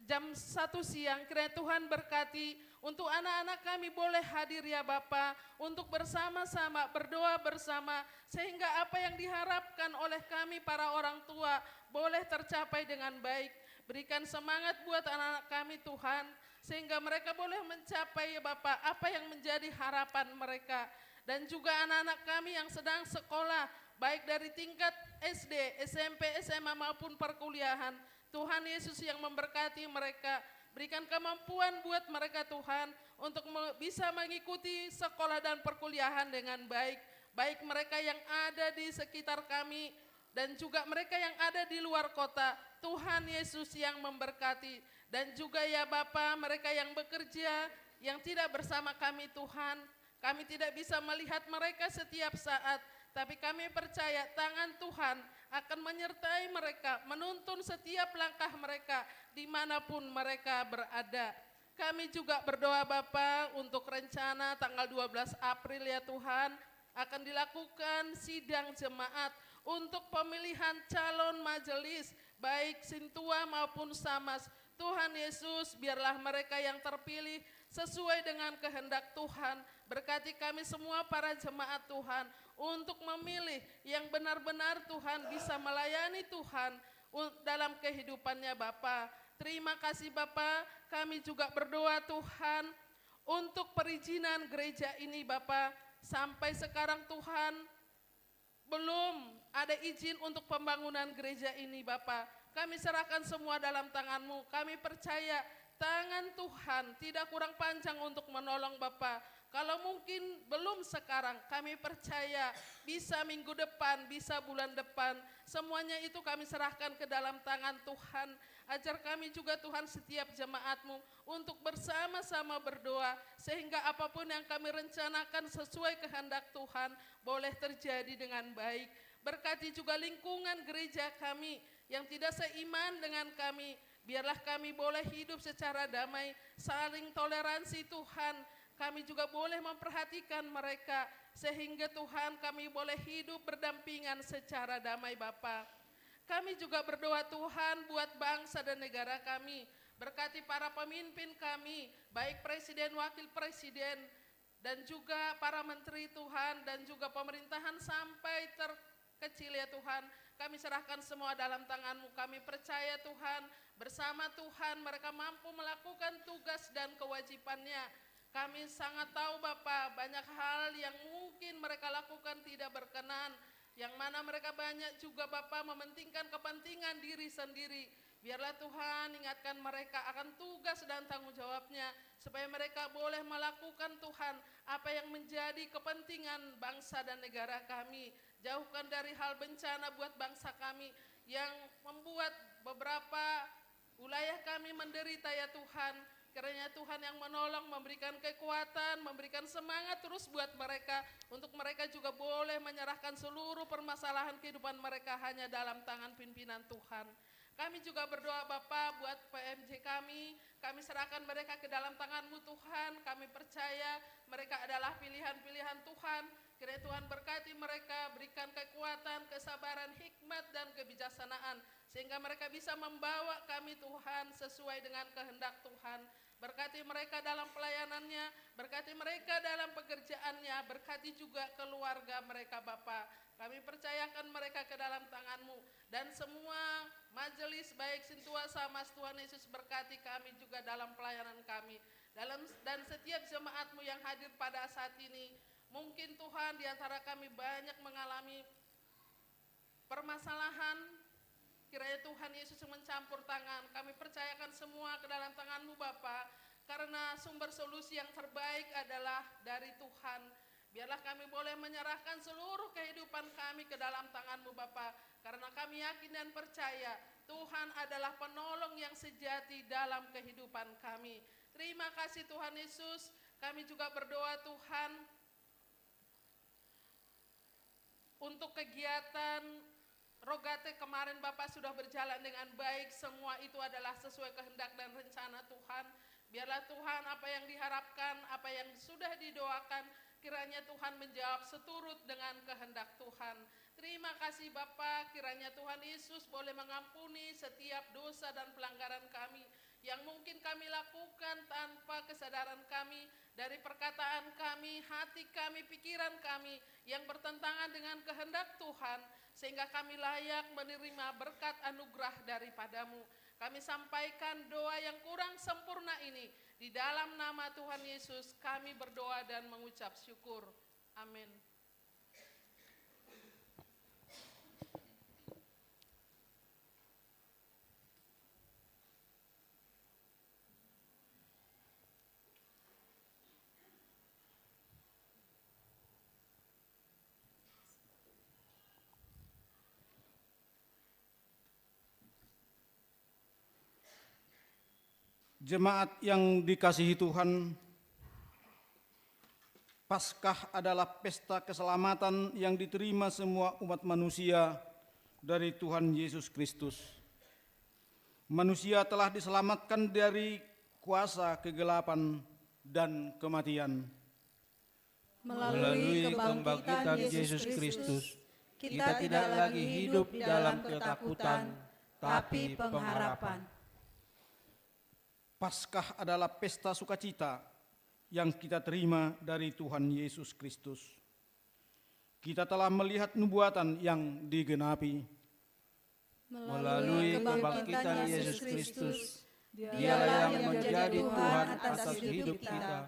jam 1 siang, kiranya Tuhan berkati untuk anak-anak kami boleh hadir ya Bapa, untuk bersama-sama berdoa bersama, sehingga apa yang diharapkan oleh kami para orang tua boleh tercapai dengan baik. Berikan semangat buat anak-anak kami Tuhan, sehingga mereka boleh mencapai ya Bapa apa yang menjadi harapan mereka. Dan juga anak-anak kami yang sedang sekolah, baik dari tingkat SD, SMP, SMA maupun perkuliahan, Tuhan Yesus yang memberkati mereka. Berikan kemampuan buat mereka Tuhan untuk bisa mengikuti sekolah dan perkuliahan dengan baik. Baik mereka yang ada di sekitar kami dan juga mereka yang ada di luar kota. Tuhan Yesus yang memberkati. Dan juga ya Bapa, mereka yang bekerja, yang tidak bersama kami Tuhan. Kami tidak bisa melihat mereka setiap saat, tapi kami percaya tangan Tuhan akan menyertai mereka, menuntun setiap langkah mereka dimanapun mereka berada. Kami juga berdoa Bapa untuk rencana tanggal 12 April ya Tuhan, akan dilakukan sidang jemaat untuk pemilihan calon majelis baik Sintua maupun Samas. Tuhan Yesus, biarlah mereka yang terpilih sesuai dengan kehendak Tuhan. Berkati kami semua para jemaat Tuhan untuk memilih yang benar-benar Tuhan bisa melayani Tuhan dalam kehidupannya Bapa. Terima kasih Bapa, kami juga berdoa Tuhan untuk perizinan gereja ini Bapa. Sampai sekarang Tuhan belum ada izin untuk pembangunan gereja ini Bapa. Kami serahkan semua dalam tangan-Mu. Kami percaya tangan Tuhan tidak kurang panjang untuk menolong Bapa. Kalau mungkin belum sekarang, kami percaya bisa minggu depan, bisa bulan depan. Semuanya itu kami serahkan ke dalam tangan Tuhan. Ajar kami juga Tuhan setiap jemaat-Mu untuk bersama-sama berdoa. Sehingga apapun yang kami rencanakan sesuai kehendak Tuhan boleh terjadi dengan baik. Berkati juga lingkungan gereja kami yang tidak seiman dengan kami. Biarlah kami boleh hidup secara damai, saling toleransi Tuhan. Kami juga boleh memperhatikan mereka sehingga Tuhan kami boleh hidup berdampingan secara damai Bapa. Kami juga berdoa Tuhan buat bangsa dan negara kami. Berkati para pemimpin kami, baik presiden, wakil presiden, dan juga para menteri Tuhan, dan juga pemerintahan sampai terkecil ya Tuhan. Kami serahkan semua dalam tangan-Mu. Kami percaya Tuhan, bersama Tuhan mereka mampu melakukan tugas dan kewajibannya. Kami sangat tahu Bapa, banyak hal yang mungkin mereka lakukan tidak berkenan. Yang mana mereka banyak juga Bapa mementingkan kepentingan diri sendiri. Biarlah Tuhan ingatkan mereka akan tugas dan tanggung jawabnya. Supaya mereka boleh melakukan Tuhan apa yang menjadi kepentingan bangsa dan negara kami. Jauhkan dari hal bencana buat bangsa kami yang membuat beberapa wilayah kami menderita ya Tuhan. Kiranya Tuhan yang menolong, memberikan kekuatan, memberikan semangat terus buat mereka. Untuk mereka juga boleh menyerahkan seluruh permasalahan kehidupan mereka hanya dalam tangan pimpinan Tuhan. Kami juga berdoa Bapa buat PMJ kami serahkan mereka ke dalam tangan-Mu Tuhan. Kami percaya mereka adalah pilihan-pilihan Tuhan. Kiranya Tuhan berkati mereka, berikan kekuatan, kesabaran, hikmat, dan kebijaksanaan. Sehingga mereka bisa membawa kami Tuhan sesuai dengan kehendak Tuhan. Berkati mereka dalam pelayanannya, berkati mereka dalam pekerjaannya, berkati juga keluarga mereka Bapa. Kami percayakan mereka ke dalam tangan-Mu. Dan semua majelis baik Sintua Samas, Tuhan Yesus berkati kami juga dalam pelayanan kami. Dan setiap jemaat-Mu yang hadir pada saat ini, mungkin Tuhan di antara kami banyak mengalami permasalahan. Kiranya Tuhan Yesus mencampur tangan. Kami percayakan semua ke dalam tangan-Mu Bapa. Karena sumber solusi yang terbaik adalah dari Tuhan. Biarlah kami boleh menyerahkan seluruh kehidupan kami ke dalam tangan-Mu Bapa. Karena kami yakin dan percaya Tuhan adalah penolong yang sejati dalam kehidupan kami. Terima kasih Tuhan Yesus. Kami juga berdoa Tuhan untuk kegiatan Rogate kemarin Bapak sudah berjalan dengan baik. Semua itu adalah sesuai kehendak dan rencana Tuhan. Biarlah Tuhan apa yang diharapkan, apa yang sudah didoakan, kiranya Tuhan menjawab seturut dengan kehendak Tuhan. Terima kasih Bapa, kiranya Tuhan Yesus boleh mengampuni setiap dosa dan pelanggaran kami yang mungkin kami lakukan tanpa kesadaran kami, dari perkataan kami, hati kami, pikiran kami yang bertentangan dengan kehendak Tuhan, sehingga kami layak menerima berkat anugerah daripada-Mu. Kami sampaikan doa yang kurang sempurna ini di dalam nama Tuhan Yesus. Kami berdoa dan mengucap syukur. Amin. Jemaat yang dikasihi Tuhan, Paskah adalah pesta keselamatan yang diterima semua umat manusia dari Tuhan Yesus Kristus. Manusia telah diselamatkan dari kuasa kegelapan dan kematian. Melalui kebangkitan Yesus Kristus, kita tidak lagi hidup dalam ketakutan, tapi pengharapan. Paskah adalah pesta sukacita yang kita terima dari Tuhan Yesus Kristus. Kita telah melihat nubuatan yang digenapi. Melalui kebangkitan Yesus Kristus, Dialah yang menjadi Tuhan atas hidup kita,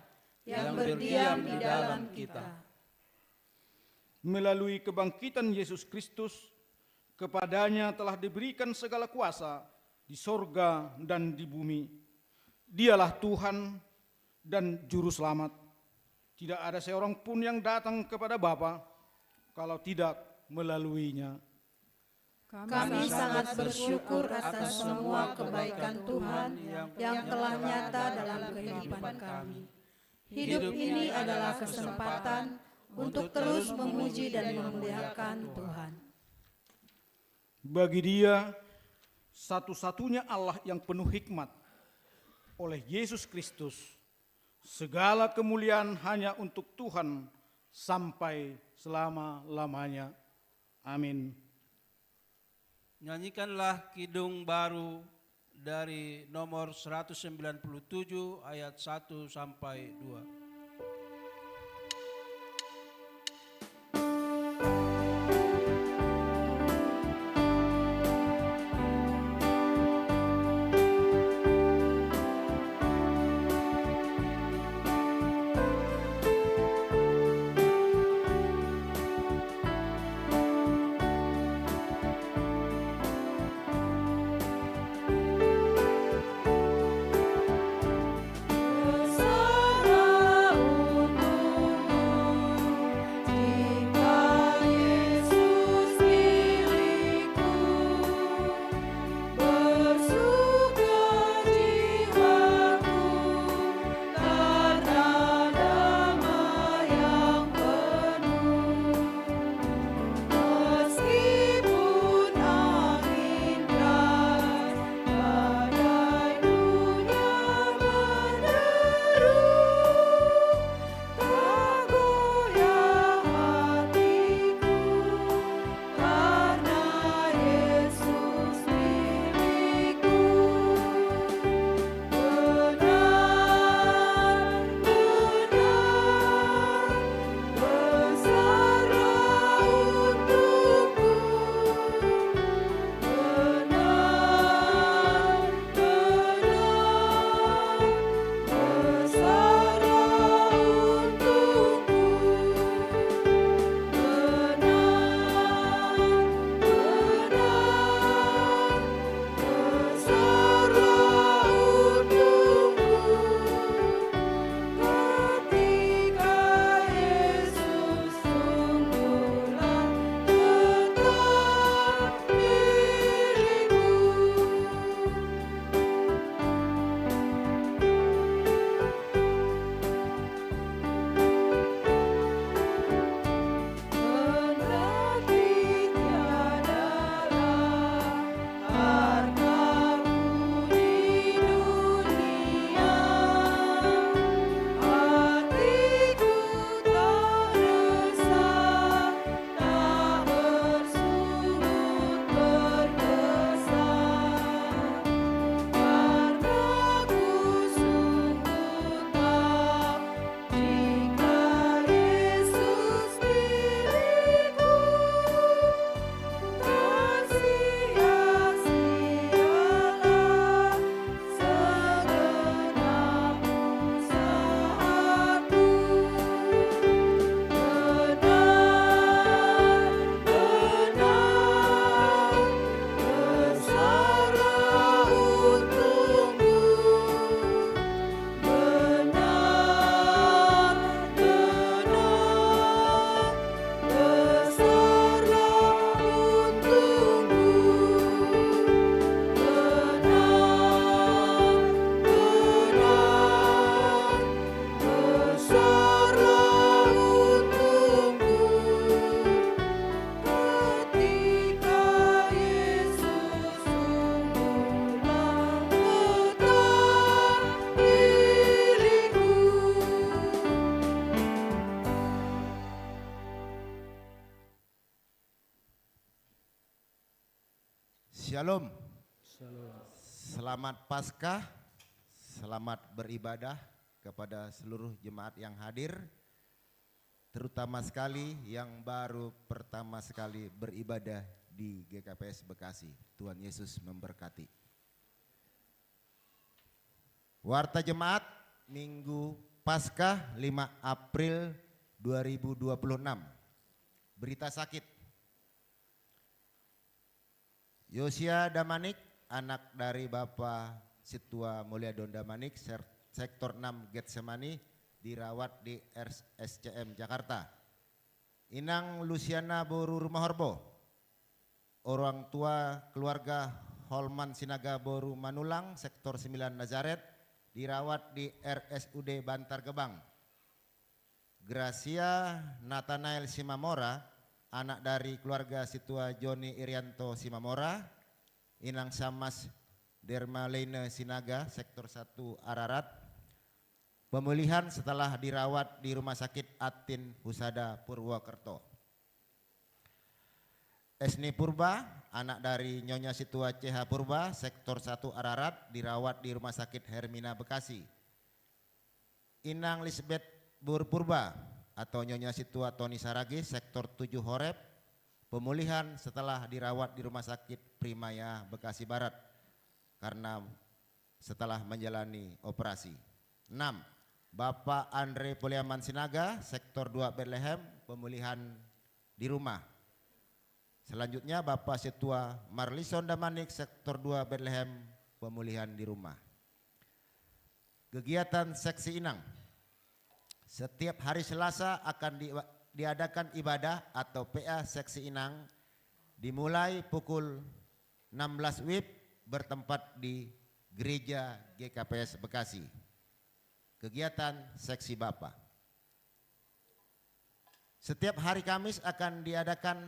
yang berdiam di dalam kita. Melalui kebangkitan Yesus Kristus, kepadanya telah diberikan segala kuasa di sorga dan di bumi. Dialah Tuhan dan Juru Selamat. Tidak ada seorang pun yang datang kepada Bapa kalau tidak melaluinya. Kami sangat bersyukur atas semua kebaikan Tuhan yang telah nyata dalam kehidupan kami. Hidup ini adalah kesempatan untuk terus memuji dan memuliakan Tuhan. Bagi Dia, satu-satunya Allah yang penuh hikmat, oleh Yesus Kristus, segala kemuliaan hanya untuk Tuhan sampai selama-lamanya. Amin. Nyanyikanlah kidung baru dari nomor 197 ayat 1 sampai 2. Shalom. Selamat Paskah, selamat beribadah kepada seluruh jemaat yang hadir, terutama sekali yang baru pertama sekali beribadah di GKPS Bekasi. Tuhan Yesus memberkati. Warta Jemaat Minggu Paskah 5 April 2026. Berita sakit. Yosia Damanik, anak dari Bapak Situa Mulyadon Damanik, Sektor 6 Getsemani, dirawat di RSCM Jakarta. Inang Luciana Boru Rumahorbo, orang tua keluarga Holman Sinaga Boru Manulang, Sektor 9 Nazaret, dirawat di RSUD Bantar Gebang. Gracia Nathanael Simamora, anak dari keluarga Situa Joni Irianto Simamora, Inang Samas Dermalene Sinaga, Sektor 1 Ararat, pemulihan setelah dirawat di Rumah Sakit Atin Husada Purwokerto. Esni Purba, anak dari Nyonya Situa CH Purba, Sektor 1 Ararat, dirawat di Rumah Sakit Hermina Bekasi. Inang Lisbeth Bur Purba atau Nyonya Situa Tony Saragi, Sektor 7 Horeb, pemulihan setelah dirawat di Rumah Sakit Primaya Bekasi Barat karena setelah menjalani operasi. 6. Bapak Andre Poliaman Sinaga, Sektor 2 Bethlehem, pemulihan di rumah. Selanjutnya Bapak Situa Marlison Damanik, Sektor 2 Bethlehem, pemulihan di rumah. Kegiatan Seksi Inang. Setiap hari Selasa akan diadakan ibadah atau PA Seksi Inang dimulai pukul 16 WIB bertempat di Gereja GKPS Bekasi. Kegiatan Seksi Bapa. Setiap hari Kamis akan diadakan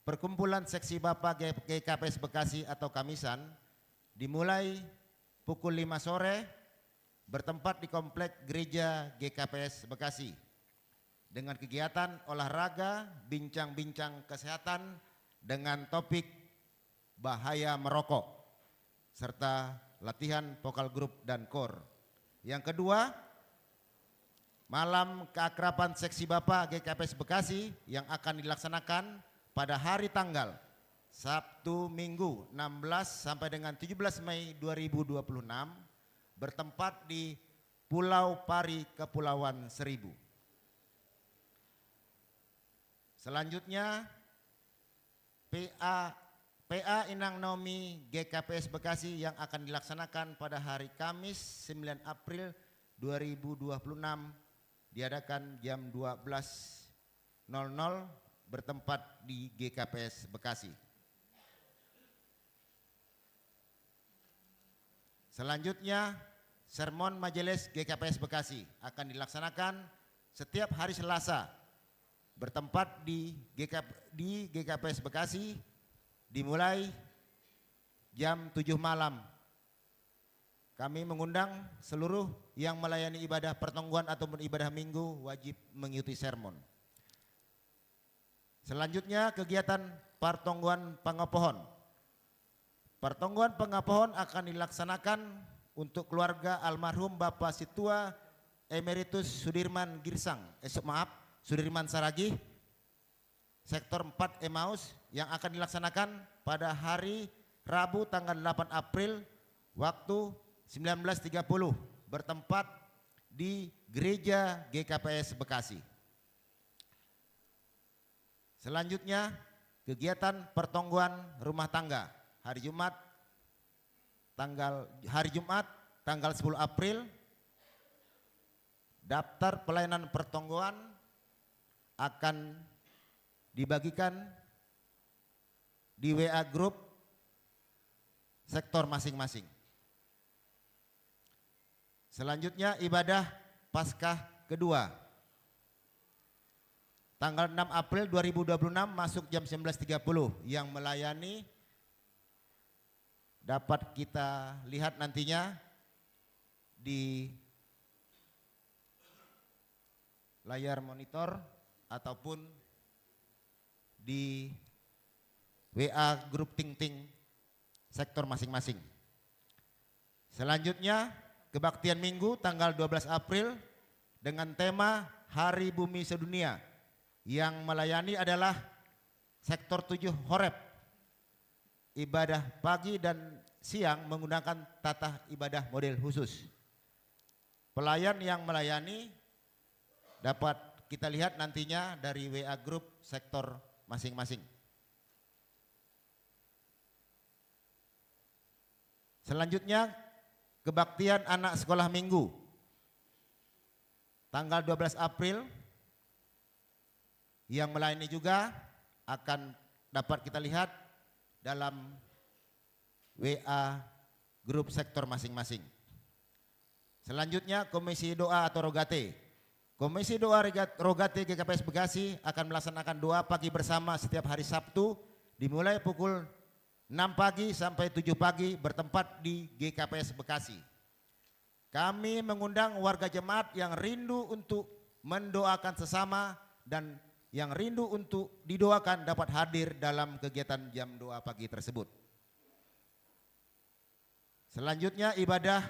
perkumpulan Seksi Bapa GKPS Bekasi atau Kamisan dimulai pukul 5 sore bertempat di Komplek Gereja GKPS Bekasi dengan kegiatan olahraga, bincang-bincang kesehatan dengan topik bahaya merokok serta latihan vokal grup dan kor. Yang kedua, malam keakraban Seksi Bapa GKPS Bekasi yang akan dilaksanakan pada hari tanggal Sabtu Minggu 16 sampai dengan 17 Mei 2026 bertempat di Pulau Pari, Kepulauan Seribu. Selanjutnya PA Inang Naomi GKPS Bekasi yang akan dilaksanakan pada hari Kamis 9 April 2026 diadakan jam 12.00 bertempat di GKPS Bekasi. Selanjutnya, sermon majelis GKPS Bekasi akan dilaksanakan setiap hari Selasa bertempat di GKPS Bekasi dimulai jam 7 malam. Kami mengundang seluruh yang melayani ibadah pertongguan ataupun ibadah minggu wajib mengikuti sermon. Selanjutnya kegiatan pertongguan Pangapohon. Pertongguan Pangapohon akan dilaksanakan untuk keluarga almarhum Bapak Situa Emeritus Sudirman Girsang, Sudirman Saragi, Sektor 4 Emmaus yang akan dilaksanakan pada hari Rabu tanggal 8 April waktu 19.30 bertempat di Gereja GKPS Bekasi. Selanjutnya kegiatan pertongguan rumah tangga hari Jumat tanggal 10 April. Daftar pelayanan pertongguan akan dibagikan di WA Group sektor masing-masing. Selanjutnya ibadah Paskah kedua tanggal 6 April 2026 masuk jam 19.30 yang melayani dapat kita lihat nantinya di layar monitor ataupun di WA grup Ting Ting sektor masing-masing. Selanjutnya, kebaktian Minggu tanggal 12 April dengan tema Hari Bumi Sedunia. Yang melayani adalah sektor 7 Horeb. Ibadah pagi dan siang menggunakan tata ibadah model khusus. Pelayan yang melayani dapat kita lihat nantinya dari WA Group sektor masing-masing. Selanjutnya, kebaktian anak sekolah minggu tanggal 12 April yang melayani juga akan dapat kita lihat dalam WA grup sektor masing-masing. Selanjutnya, Komisi Doa atau Rogate. Komisi Doa Rogate GKPS Bekasi akan melaksanakan doa pagi bersama setiap hari Sabtu dimulai pukul 6 pagi sampai 7 pagi bertempat di GKPS Bekasi. Kami mengundang warga jemaat yang rindu untuk mendoakan sesama dan yang rindu untuk didoakan dapat hadir dalam kegiatan jam doa pagi tersebut. Selanjutnya ibadah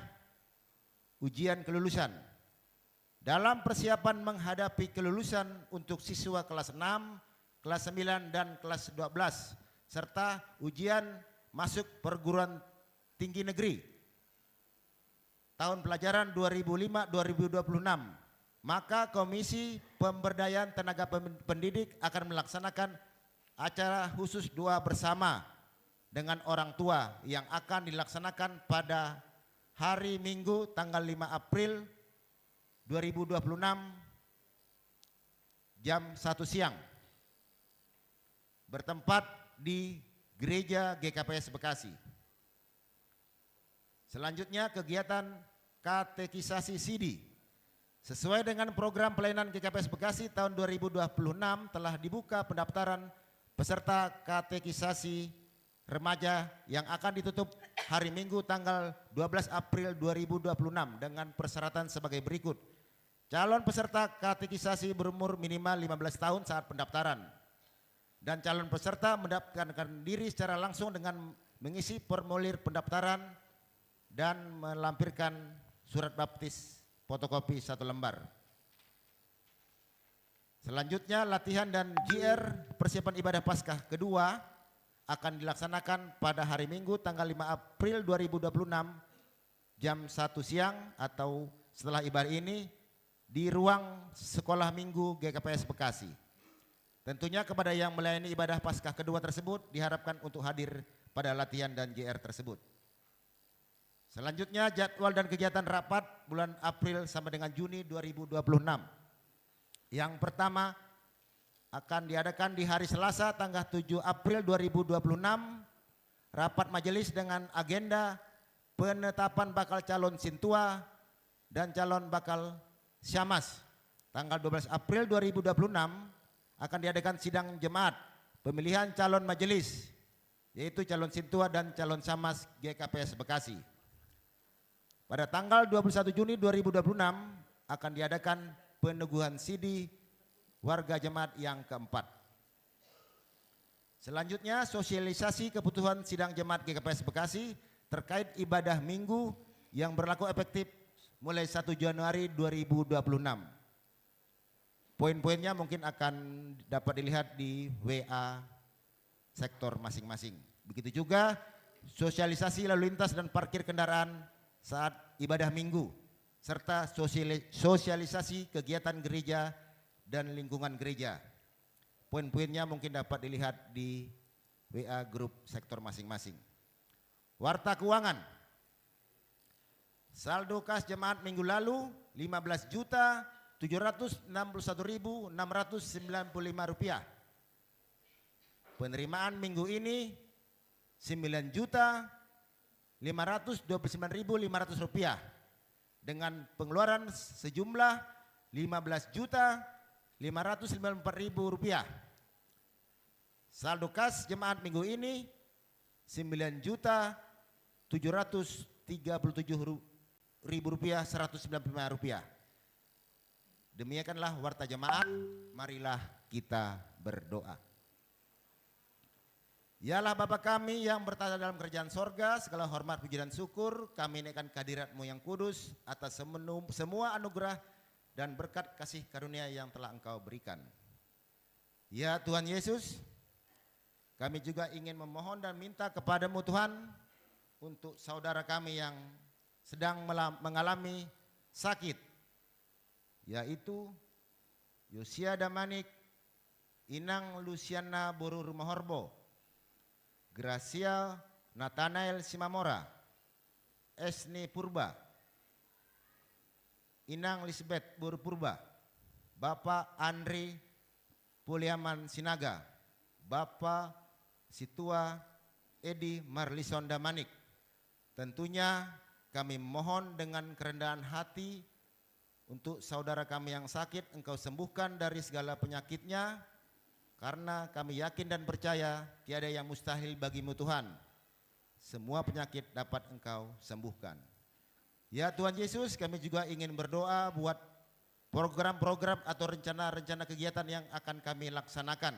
ujian kelulusan. Dalam persiapan menghadapi kelulusan untuk siswa kelas 6, kelas 9 dan kelas 12 serta ujian masuk perguruan tinggi negeri tahun pelajaran 2005-2026, maka Komisi Pemberdayaan Tenaga Pendidik akan melaksanakan acara khusus doa bersama dengan orang tua yang akan dilaksanakan pada hari Minggu tanggal 5 April 2026 jam 1 siang bertempat di Gereja GKPS Bekasi. Selanjutnya kegiatan katekisasi Sidi. Sesuai dengan program pelayanan GKPS Bekasi tahun 2026 telah dibuka pendaftaran peserta katekisasi remaja yang akan ditutup hari Minggu tanggal 12 April 2026 dengan persyaratan sebagai berikut. Calon peserta katekisasi berumur minimal 15 tahun saat pendaftaran. Dan calon peserta mendaftarkan diri secara langsung dengan mengisi formulir pendaftaran dan melampirkan surat baptis fotokopi 1 lembar. Selanjutnya latihan dan GR persiapan ibadah Paskah kedua akan dilaksanakan pada hari Minggu tanggal 5 April 2026 jam 1 siang atau setelah ibadah ini di ruang sekolah minggu GKPS Bekasi. Tentunya kepada yang melayani ibadah Paskah kedua tersebut diharapkan untuk hadir pada latihan dan GR tersebut. Selanjutnya jadwal dan kegiatan rapat bulan April sampai dengan Juni 2026. Yang pertama akan diadakan di hari Selasa tanggal 7 April 2026 rapat majelis dengan agenda penetapan bakal calon Sintua dan calon bakal Syamas. Tanggal 12 April 2026 akan diadakan sidang jemaat pemilihan calon majelis yaitu calon Sintua dan calon Syamas GKPS Bekasi. Pada tanggal 21 Juni 2026 akan diadakan peneguhan sidi warga jemaat yang keempat. Selanjutnya sosialisasi kebutuhan sidang jemaat GKPS Bekasi terkait ibadah minggu yang berlaku efektif mulai 1 Januari 2026. Poin-poinnya mungkin akan dapat dilihat di WA sektor masing-masing. Begitu juga sosialisasi lalu lintas dan parkir kendaraan saat ibadah minggu serta sosialisasi kegiatan gereja dan lingkungan gereja. Poin-poinnya mungkin dapat dilihat di WA grup sektor masing-masing. Warta keuangan. Saldo kas jemaat minggu lalu 15.761.695 rupiah. Penerimaan minggu ini 9.529.500 rupiah dengan pengeluaran sejumlah 15.594.000 rupiah. Saldo kas jemaat minggu ini 9.737.195 rupiah. Demikianlah warta jemaat, marilah kita berdoa. Yalah Bapa kami yang bertata dalam kerajaan sorga, segala hormat, puji dan syukur kami naikkan kehadirat-Mu yang kudus atas semua anugerah dan berkat kasih karunia yang telah Engkau berikan. Ya Tuhan Yesus, kami juga ingin memohon dan minta kepada-Mu Tuhan untuk saudara kami yang sedang mengalami sakit, yaitu Yosia Damanik, Inang Luciana Boru Rumahorbo, Gracia Nathanael Simamora, Esni Purba, Inang Lisbeth Boru Purba, Bapak Andri Puliaman Sinaga, Bapak Situa Edi Marlison Damanik. Tentunya kami mohon dengan kerendahan hati untuk saudara kami yang sakit, Engkau sembuhkan dari segala penyakitnya, karena kami yakin dan percaya tiada yang mustahil bagi-Mu Tuhan. Semua penyakit dapat Engkau sembuhkan. Ya Tuhan Yesus, kami juga ingin berdoa buat program-program atau rencana-rencana kegiatan yang akan kami laksanakan.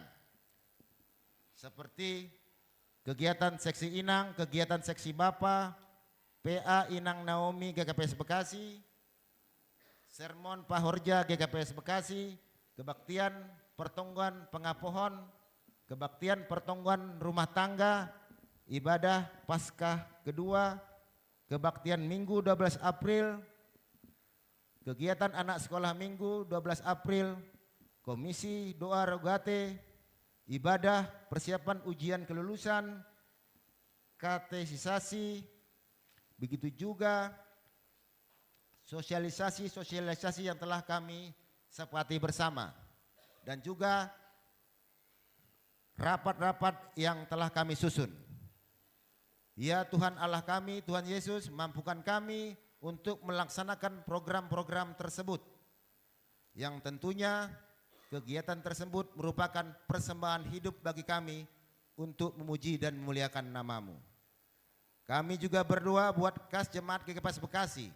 Seperti kegiatan seksi Inang, kegiatan seksi Bapa, PA Inang Naomi GKPS Bekasi, Sermon Pahorja GKPS Bekasi, kebaktian pertongguan pengapohon, kebaktian pertongguan rumah tangga, ibadah Paskah kedua, kebaktian Minggu 12 April, kegiatan anak sekolah Minggu 12 April, komisi doa rogate, ibadah persiapan ujian kelulusan, katesisasi, begitu juga sosialisasi yang telah kami sepakati bersama, dan juga rapat-rapat yang telah kami susun. Ya Tuhan Allah kami, Tuhan Yesus, mampukan kami untuk melaksanakan program-program tersebut, yang tentunya kegiatan tersebut merupakan persembahan hidup bagi kami untuk memuji dan memuliakan nama-Mu. Kami juga berdoa buat kas jemaat GKPS Bekasi.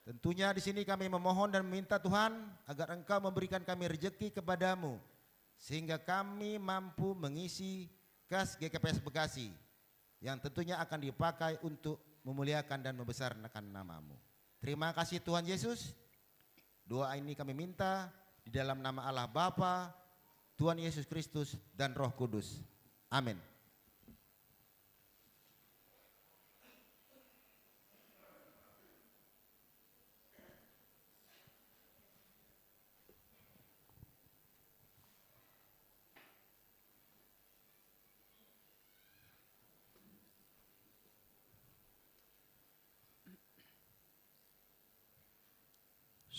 Tentunya di sini kami memohon dan meminta Tuhan agar Engkau memberikan kami rezeki kepada-Mu, sehingga kami mampu mengisi kas GKPS Bekasi yang tentunya akan dipakai untuk memuliakan dan membesarkan nama-Mu. Terima kasih Tuhan Yesus. Doa ini kami minta di dalam nama Allah Bapa, Tuhan Yesus Kristus dan Roh Kudus. Amin.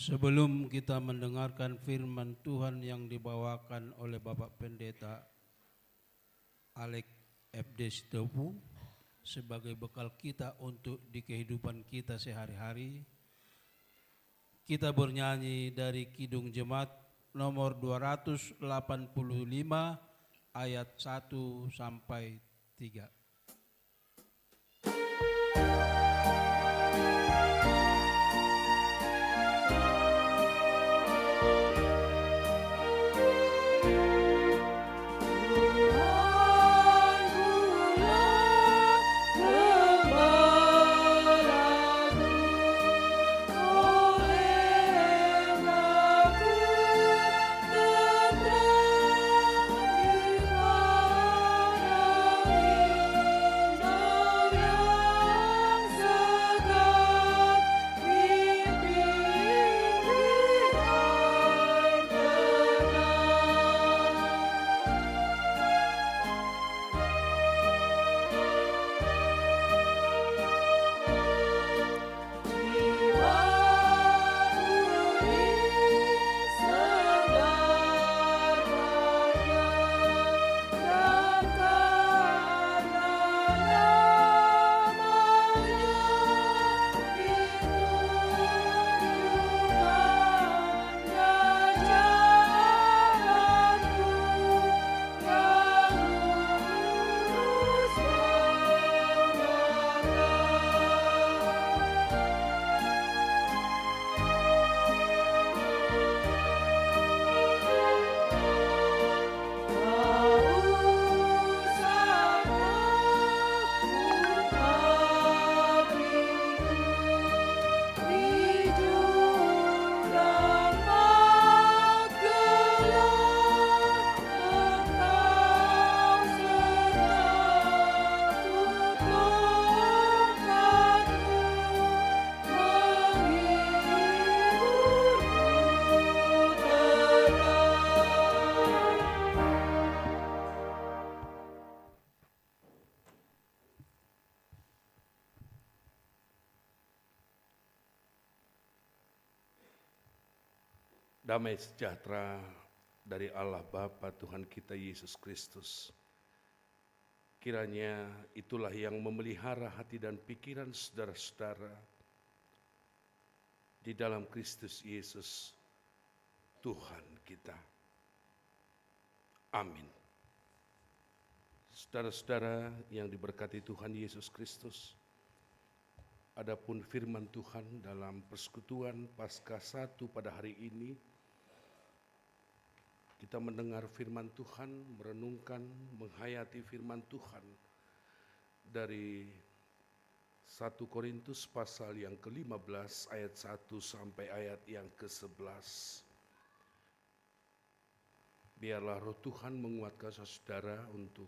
Sebelum kita mendengarkan firman Tuhan yang dibawakan oleh Bapak Pendeta Alek FD Sitopu sebagai bekal kita untuk di kehidupan kita sehari-hari, kita bernyanyi dari Kidung Jemaat nomor 285 ayat 1 sampai 3. Tenang di mana Damai sejahtera dari Allah Bapa Tuhan kita Yesus Kristus. Kiranya itulah yang memelihara hati dan pikiran saudara-saudara di dalam Kristus Yesus Tuhan kita. Amin. Saudara-saudara yang diberkati Tuhan Yesus Kristus, adapun firman Tuhan dalam persekutuan Paskah 1 pada hari ini, kita mendengar firman Tuhan, merenungkan, menghayati firman Tuhan dari 1 Korintus pasal yang ke-15 ayat 1 sampai ayat yang ke-11. Biarlah roh Tuhan menguatkan saudara untuk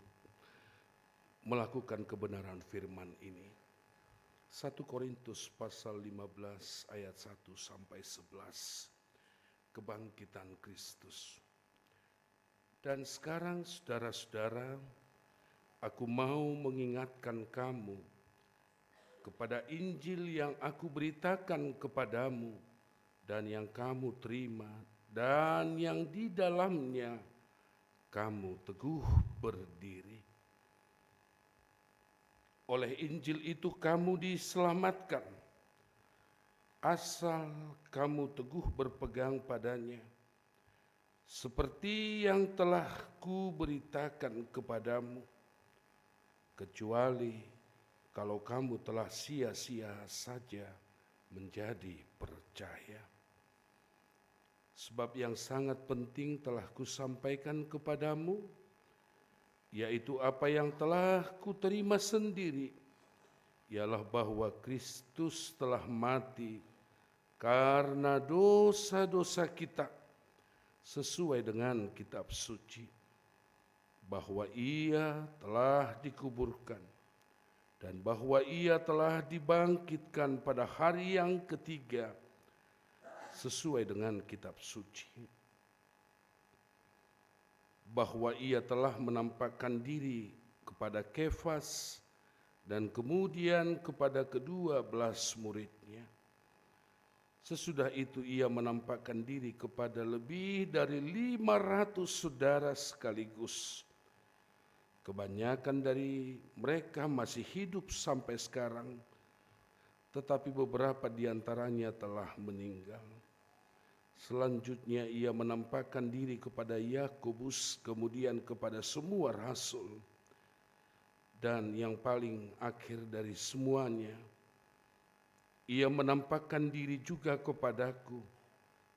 melakukan kebenaran firman ini. 1 Korintus pasal 15 ayat 1 sampai 11. Kebangkitan Kristus. Dan sekarang saudara-saudara, aku mau mengingatkan kamu kepada Injil yang aku beritakan kepadamu dan yang kamu terima dan yang di dalamnya kamu teguh berdiri. Oleh Injil itu kamu diselamatkan, asal kamu teguh berpegang padanya. Seperti yang telah kuberitakan kepadamu, kecuali kalau kamu telah sia-sia saja menjadi percaya. Sebab yang sangat penting telah kusampaikan kepadamu, yaitu apa yang telah kuterima sendiri, ialah bahwa Kristus telah mati karena dosa-dosa kita, sesuai dengan kitab suci, bahwa ia telah dikuburkan dan bahwa ia telah dibangkitkan pada hari yang ketiga, sesuai dengan kitab suci, bahwa ia telah menampakkan diri kepada Kefas dan kemudian kepada kedua belas muridnya. Sesudah itu ia menampakkan diri kepada lebih dari 500 saudara sekaligus. Kebanyakan dari mereka masih hidup sampai sekarang, tetapi beberapa di antaranya telah meninggal. Selanjutnya ia menampakkan diri kepada Yakobus, kemudian kepada semua rasul. Dan yang paling akhir dari semuanya, ia menampakkan diri juga kepadaku,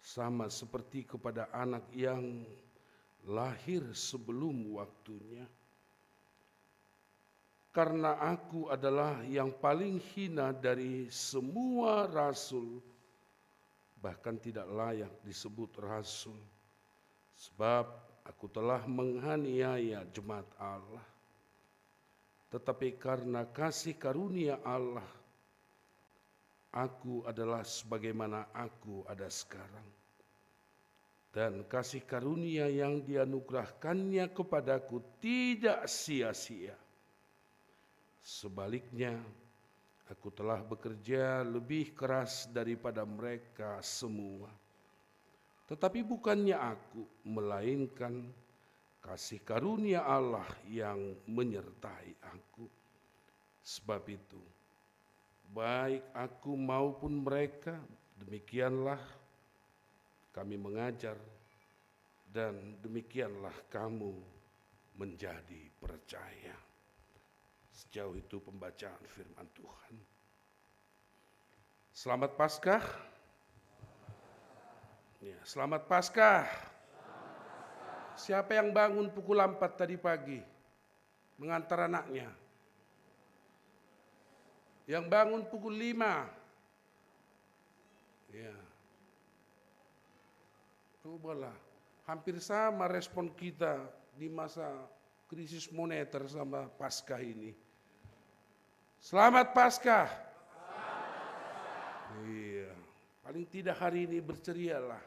sama seperti kepada anak yang lahir sebelum waktunya. Karena aku adalah yang paling hina dari semua rasul, bahkan tidak layak disebut rasul, sebab aku telah menganiaya jemaat Allah. Tetapi karena kasih karunia Allah, aku adalah sebagaimana aku ada sekarang. Dan kasih karunia yang dianugerahkannya kepadaku tidak sia-sia. Sebaliknya, aku telah bekerja lebih keras daripada mereka semua. Tetapi bukannya aku, melainkan kasih karunia Allah yang menyertai aku. Sebab itu, baik aku maupun mereka, demikianlah kami mengajar, dan demikianlah kamu menjadi percaya. Sejauh itu pembacaan firman Tuhan. Selamat Paskah. Ya, selamat Paskah. Siapa yang bangun pukul 4 tadi pagi mengantar anaknya? Yang bangun pukul 5. Ya. Cobalah, hampir sama respon kita di masa krisis moneter sama Paskah ini. Selamat Paskah. Iya, paling tidak hari ini bercerialah.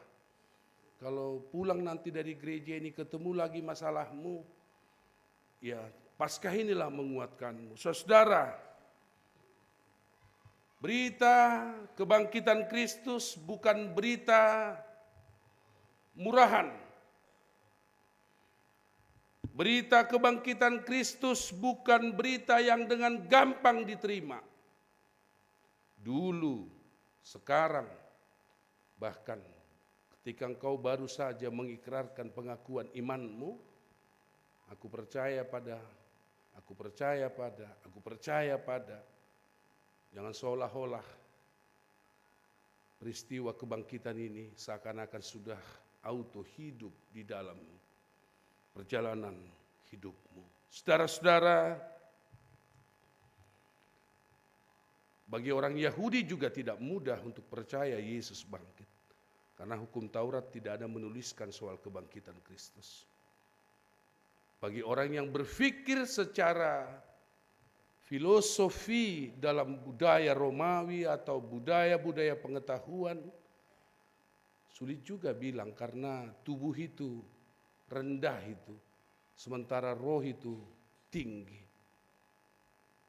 Kalau pulang nanti dari gereja ini ketemu lagi masalahmu, ya Paskah inilah menguatkanmu. Saudara, berita kebangkitan Kristus bukan berita murahan. Berita kebangkitan Kristus bukan berita yang dengan gampang diterima. Dulu, sekarang, bahkan ketika engkau baru saja mengikrarkan pengakuan imanmu, aku percaya pada, jangan seolah-olah peristiwa kebangkitan ini seakan-akan sudah auto hidup di dalam perjalanan hidupmu. Saudara-saudara, bagi orang Yahudi juga tidak mudah untuk percaya Yesus bangkit. Karena hukum Taurat tidak ada menuliskan soal kebangkitan Kristus. Bagi orang yang berpikir secara filosofi dalam budaya Romawi atau budaya-budaya pengetahuan, sulit juga bilang karena tubuh itu rendah itu, sementara roh itu tinggi.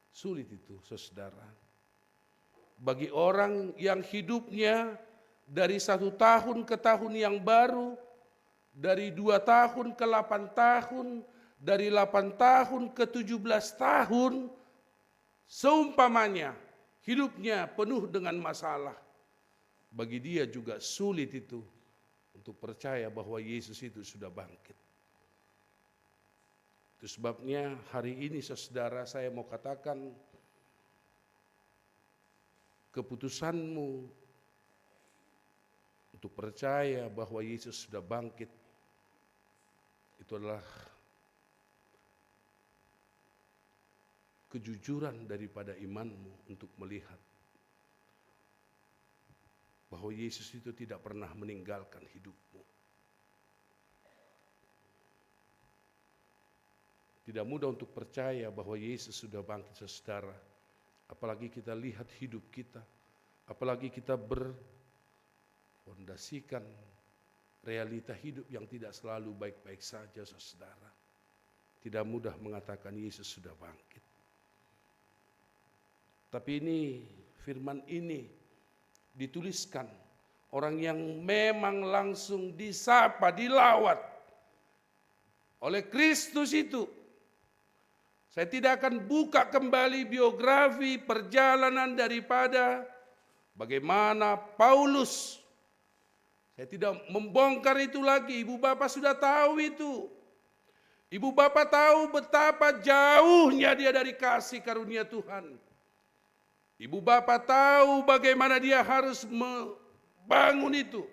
Sulit itu, saudara. Bagi orang yang hidupnya dari 1 tahun ke tahun yang baru, dari 2 tahun ke 8 tahun, dari 8 tahun ke 17 tahun, seumpamanya hidupnya penuh dengan masalah, bagi dia juga sulit itu untuk percaya bahwa Yesus itu sudah bangkit. Itu sebabnya hari ini saudara saya mau katakan, keputusanmu untuk percaya bahwa Yesus sudah bangkit itu adalah kejujuran daripada imanmu untuk melihat bahwa Yesus itu tidak pernah meninggalkan hidupmu. Tidak mudah untuk percaya bahwa Yesus sudah bangkit, saudara. Apalagi kita lihat hidup kita, apalagi kita berfondasikan realita hidup yang tidak selalu baik-baik saja, saudara. Tidak mudah mengatakan Yesus sudah bangkit. Tapi ini, firman ini dituliskan orang yang memang langsung disapa, dilawat oleh Kristus itu. Saya tidak akan buka kembali biografi perjalanan daripada bagaimana Paulus. Saya tidak membongkar itu lagi, ibu bapak sudah tahu itu. Ibu bapak tahu betapa jauhnya dia dari kasih karunia Tuhan. Ibu bapak tahu bagaimana dia harus membangun itu.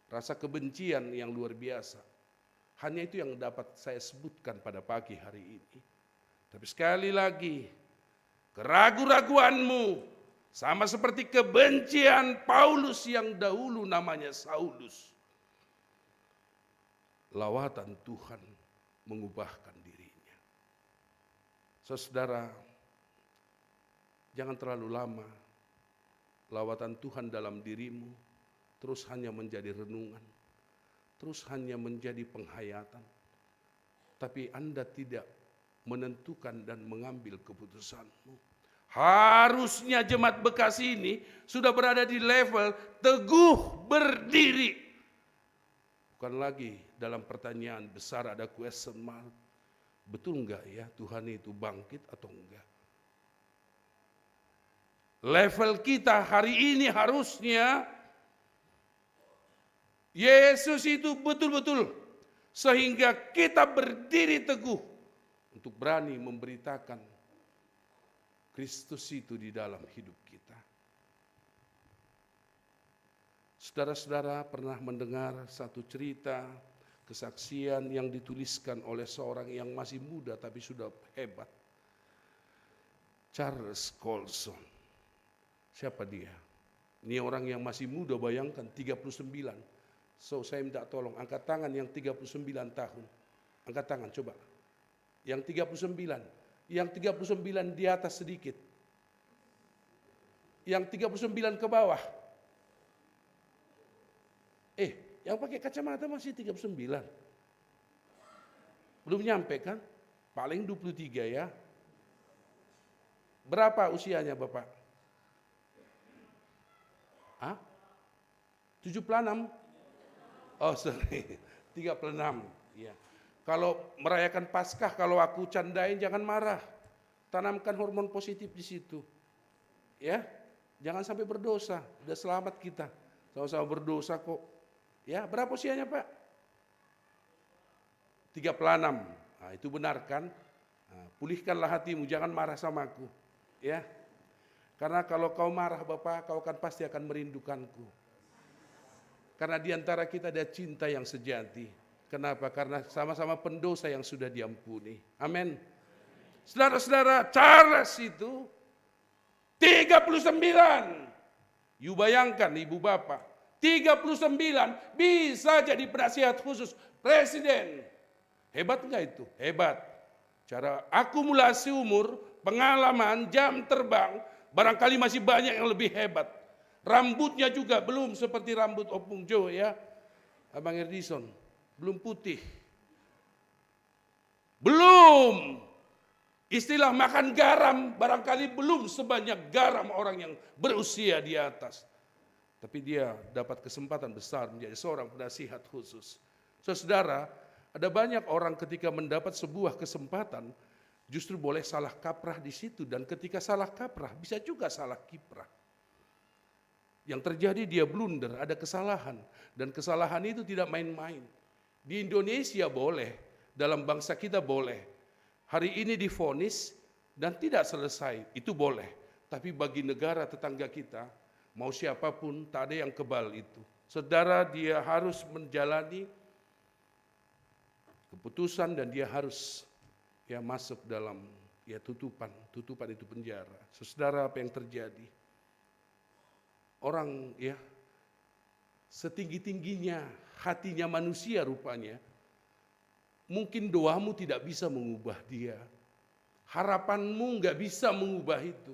Rasa kebencian yang luar biasa. Hanya itu yang dapat saya sebutkan pada pagi hari ini. Tapi sekali lagi, keraguan-raguanmu sama seperti kebencian Paulus yang dahulu namanya Saulus. Lawatan Tuhan mengubahkan dirinya. Saudara, jangan terlalu lama lawatan Tuhan dalam dirimu terus hanya menjadi renungan, terus hanya menjadi penghayatan, tapi Anda tidak menentukan dan mengambil keputusanmu. Harusnya jemaat Bekasi ini sudah berada di level teguh berdiri. Bukan lagi dalam pertanyaan besar ada question mark. Betul enggak ya Tuhan itu bangkit atau enggak? Level kita hari ini harusnya Yesus itu betul-betul sehingga kita berdiri teguh untuk berani memberitakan Kristus itu di dalam hidup kita. Saudara-saudara pernah mendengar satu cerita kesaksian yang dituliskan oleh seorang yang masih muda tapi sudah hebat. Charles Colson. Siapa dia? Ini orang yang masih muda, bayangkan 39. So saya minta tolong angkat tangan yang 39 tahun. Angkat tangan coba. Yang 39. Yang 39 di atas sedikit. Yang 39 ke bawah. Yang pakai kacamata masih 39. Belum nyampe kan? Paling 23 ya. Berapa usianya Bapak? 76? Oh sorry, 36. Ya. Kalau merayakan Paskah, kalau aku candain jangan marah. Tanamkan hormon positif di situ. Ya, jangan sampai berdosa. Udah selamat kita. Sama-sama berdosa kok. Ya, berapa usianya Pak? 36. Nah, itu benar kan? Nah, pulihkanlah hatimu, jangan marah sama aku. Ya. Karena kalau kau marah Bapak, kau pasti akan merindukanku. Karena di antara kita ada cinta yang sejati. Kenapa? Karena sama-sama pendosa yang sudah diampuni. Amin. Saudara-saudara, Charles itu 39. You bayangkan Ibu Bapak, 39 bisa jadi penasihat khusus presiden. Hebat enggak itu? Hebat. Cara akumulasi umur, pengalaman, jam terbang, barangkali masih banyak yang lebih hebat. Rambutnya juga belum seperti rambut Opung Jo ya. Abang Edison, belum putih. Belum. Istilah makan garam barangkali belum sebanyak garam orang yang berusia di atas. Tapi dia dapat kesempatan besar menjadi seorang penasihat khusus. Saudara, ada banyak orang ketika mendapat sebuah kesempatan justru boleh salah kaprah di situ, dan ketika salah kaprah bisa juga salah kiprah. Yang terjadi dia blunder, ada kesalahan, dan kesalahan itu tidak main-main. Di Indonesia boleh, dalam bangsa kita boleh. Hari ini divonis dan tidak selesai, itu boleh. Tapi bagi negara tetangga kita, mau siapapun tak ada yang kebal itu. Saudara, dia harus menjalani keputusan dan dia harus masuk dalam tutupan itu penjara. Saudara, apa yang terjadi? Orang setinggi-tingginya hatinya manusia rupanya, mungkin doamu tidak bisa mengubah dia. Harapanmu nggak bisa mengubah itu.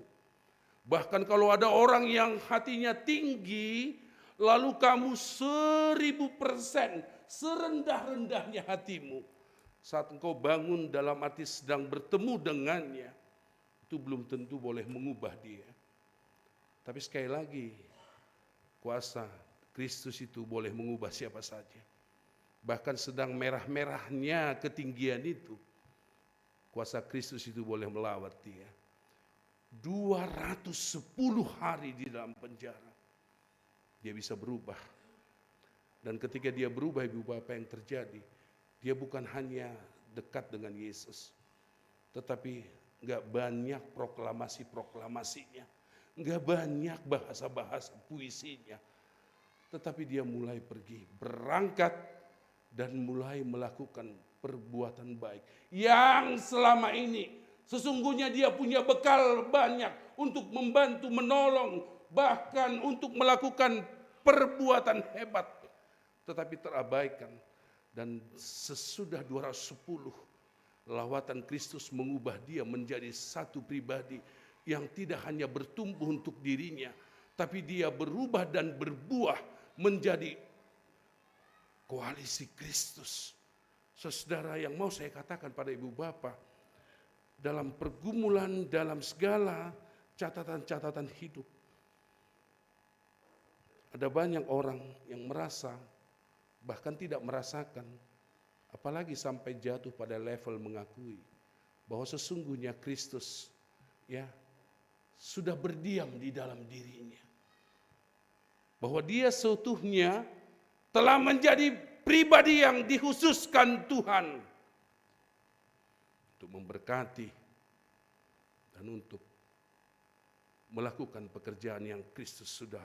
Bahkan kalau ada orang yang hatinya tinggi, lalu kamu 1000% serendah-rendahnya hatimu, saat engkau bangun dalam arti sedang bertemu dengannya, itu belum tentu boleh mengubah dia. Tapi sekali lagi, kuasa Kristus itu boleh mengubah siapa saja. Bahkan sedang merah-merahnya ketinggian itu, kuasa Kristus itu boleh melawat dia. 210 hari di dalam penjara, dia bisa berubah. Dan ketika dia berubah, Ibu Bapak, yang terjadi, dia bukan hanya dekat dengan Yesus, tetapi gak banyak proklamasi-proklamasinya, gak banyak bahasa-bahasa puisinya, tetapi dia mulai pergi, berangkat, dan mulai melakukan perbuatan baik. Yang selama ini sesungguhnya dia punya bekal banyak untuk membantu, menolong, bahkan untuk melakukan perbuatan hebat. Tetapi terabaikan. Dan sesudah 210, lawatan Kristus mengubah dia menjadi satu pribadi yang tidak hanya bertumbuh untuk dirinya, tapi dia berubah dan berbuah menjadi koalisi Kristus. Saudara, yang mau saya katakan pada Ibu Bapak, dalam pergumulan, dalam segala catatan-catatan hidup, ada banyak orang yang merasa, bahkan tidak merasakan, apalagi sampai jatuh pada level mengakui bahwa sesungguhnya Kristus sudah berdiam di dalam dirinya. Bahwa dia seutuhnya telah menjadi pribadi yang dikhususkan Tuhan untuk memberkati dan untuk melakukan pekerjaan yang Kristus sudah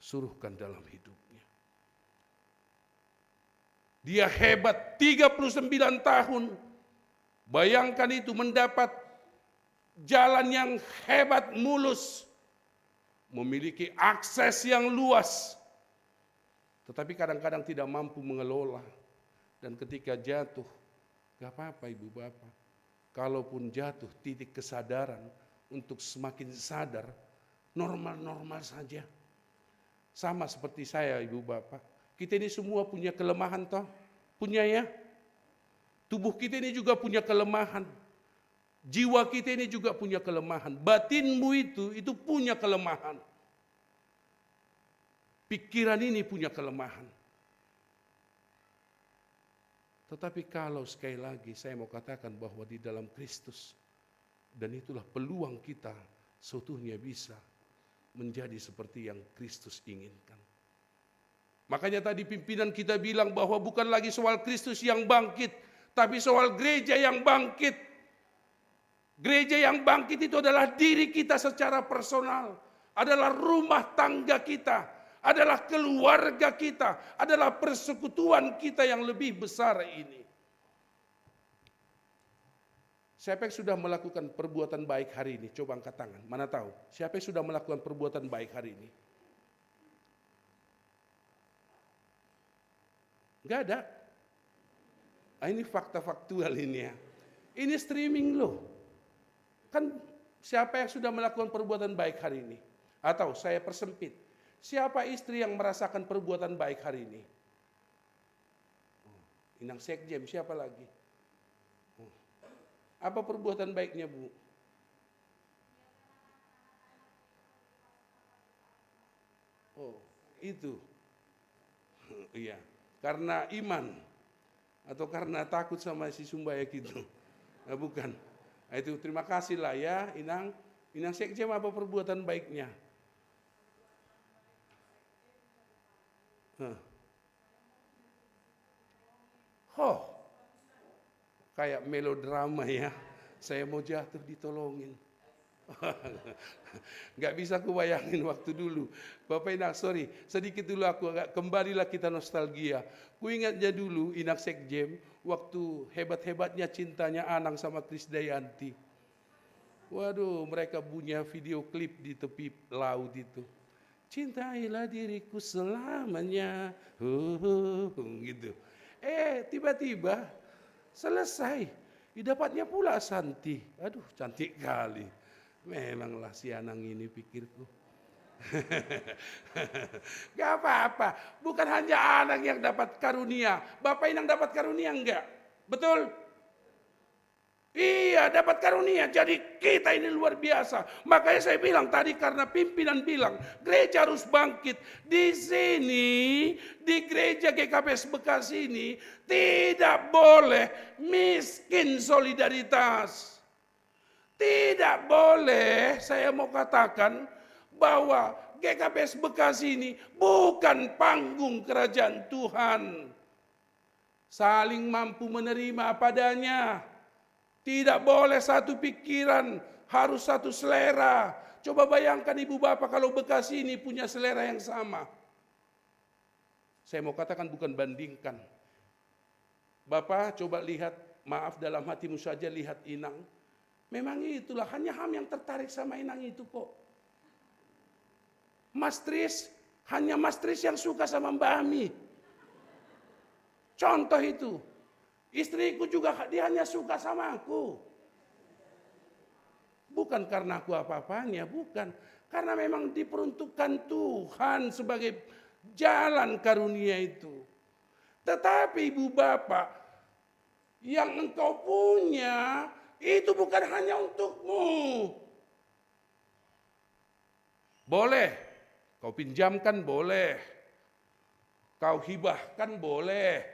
suruhkan dalam hidupnya. Dia hebat, 39 tahun. Bayangkan itu, mendapat jalan yang hebat, mulus, memiliki akses yang luas, tetapi kadang-kadang tidak mampu mengelola. Dan ketika jatuh, gak apa-apa Ibu Bapak. Kalaupun jatuh, titik kesadaran untuk semakin sadar, normal-normal saja. Sama seperti saya Ibu Bapak. Kita ini semua punya kelemahan toh? Punya ya? Tubuh kita ini juga punya kelemahan. Jiwa kita ini juga punya kelemahan. Batinmu itu punya kelemahan. Pikiran ini punya kelemahan. Tetapi kalau sekali lagi saya mau katakan bahwa di dalam Kristus, dan itulah peluang kita seutuhnya bisa menjadi seperti yang Kristus inginkan. Makanya tadi pimpinan kita bilang bahwa bukan lagi soal Kristus yang bangkit, tapi soal gereja yang bangkit. Gereja yang bangkit itu adalah diri kita secara personal, adalah rumah tangga kita, adalah keluarga kita, adalah persekutuan kita yang lebih besar ini. Siapa yang sudah melakukan perbuatan baik hari ini? Coba angkat tangan. Mana tahu? Siapa yang sudah melakukan perbuatan baik hari ini? Enggak ada. Ini fakta faktual ini ya. Ini streaming loh. Kan siapa yang sudah melakukan perbuatan baik hari ini? Atau saya persempit. Siapa istri yang merasakan perbuatan baik hari ini? Inang Sekjem, siapa lagi? Apa perbuatan baiknya, Bu? Oh, itu. Iya, karena iman atau karena takut sama si Sumbayak itu. Nah, bukan. Nah, itu terima kasih lah ya, Inang. Inang Sekjem apa perbuatan baiknya? Oh, kayak melodrama ya. Saya mau jatuh ditolongin. Nggak bisa aku bayangin waktu dulu. Bapak Inang, sorry, sedikit dulu aku agak kembalilah kita nostalgia. Ku ingatnya dulu Inang Sekjem waktu hebat-hebatnya cintanya Anang sama Krisdayanti. Waduh, mereka punya video klip di tepi laut itu. Cintailah diriku selamanya, gitu. Tiba-tiba selesai, didapatnya pula Santi. Aduh, cantik kali. Memanglah si Anang ini pikirku. Gak apa-apa, bukan hanya Anang yang dapat karunia. Bapak Inang dapat karunia enggak? Betul? Iya, dapat karunia. Jadi kita ini luar biasa. Makanya saya bilang tadi karena pimpinan bilang gereja harus bangkit. Di sini, di gereja GKPS Bekasi ini tidak boleh miskin solidaritas. Tidak boleh, saya mau katakan bahwa GKPS Bekasi ini bukan panggung kerajaan Tuhan. Saling mampu menerima padanya. Tidak boleh satu pikiran, harus satu selera. Coba bayangkan ibu bapak kalau Bekasi ini punya selera yang sama. Saya mau katakan bukan bandingkan. Bapak coba lihat, maaf dalam hatimu saja lihat Inang. Memang itulah, hanya Ham yang tertarik sama Inang itu kok. Mas Tris, hanya Mas Tris yang suka sama Mbak Ami. Contoh itu. Istriku juga dia hanya suka sama aku. Bukan karena aku apa-apanya, bukan. Karena memang diperuntukkan Tuhan sebagai jalan karunia itu. Tetapi ibu bapak, yang engkau punya itu bukan hanya untukmu. Boleh, kau pinjamkan boleh. Kau hibahkan boleh.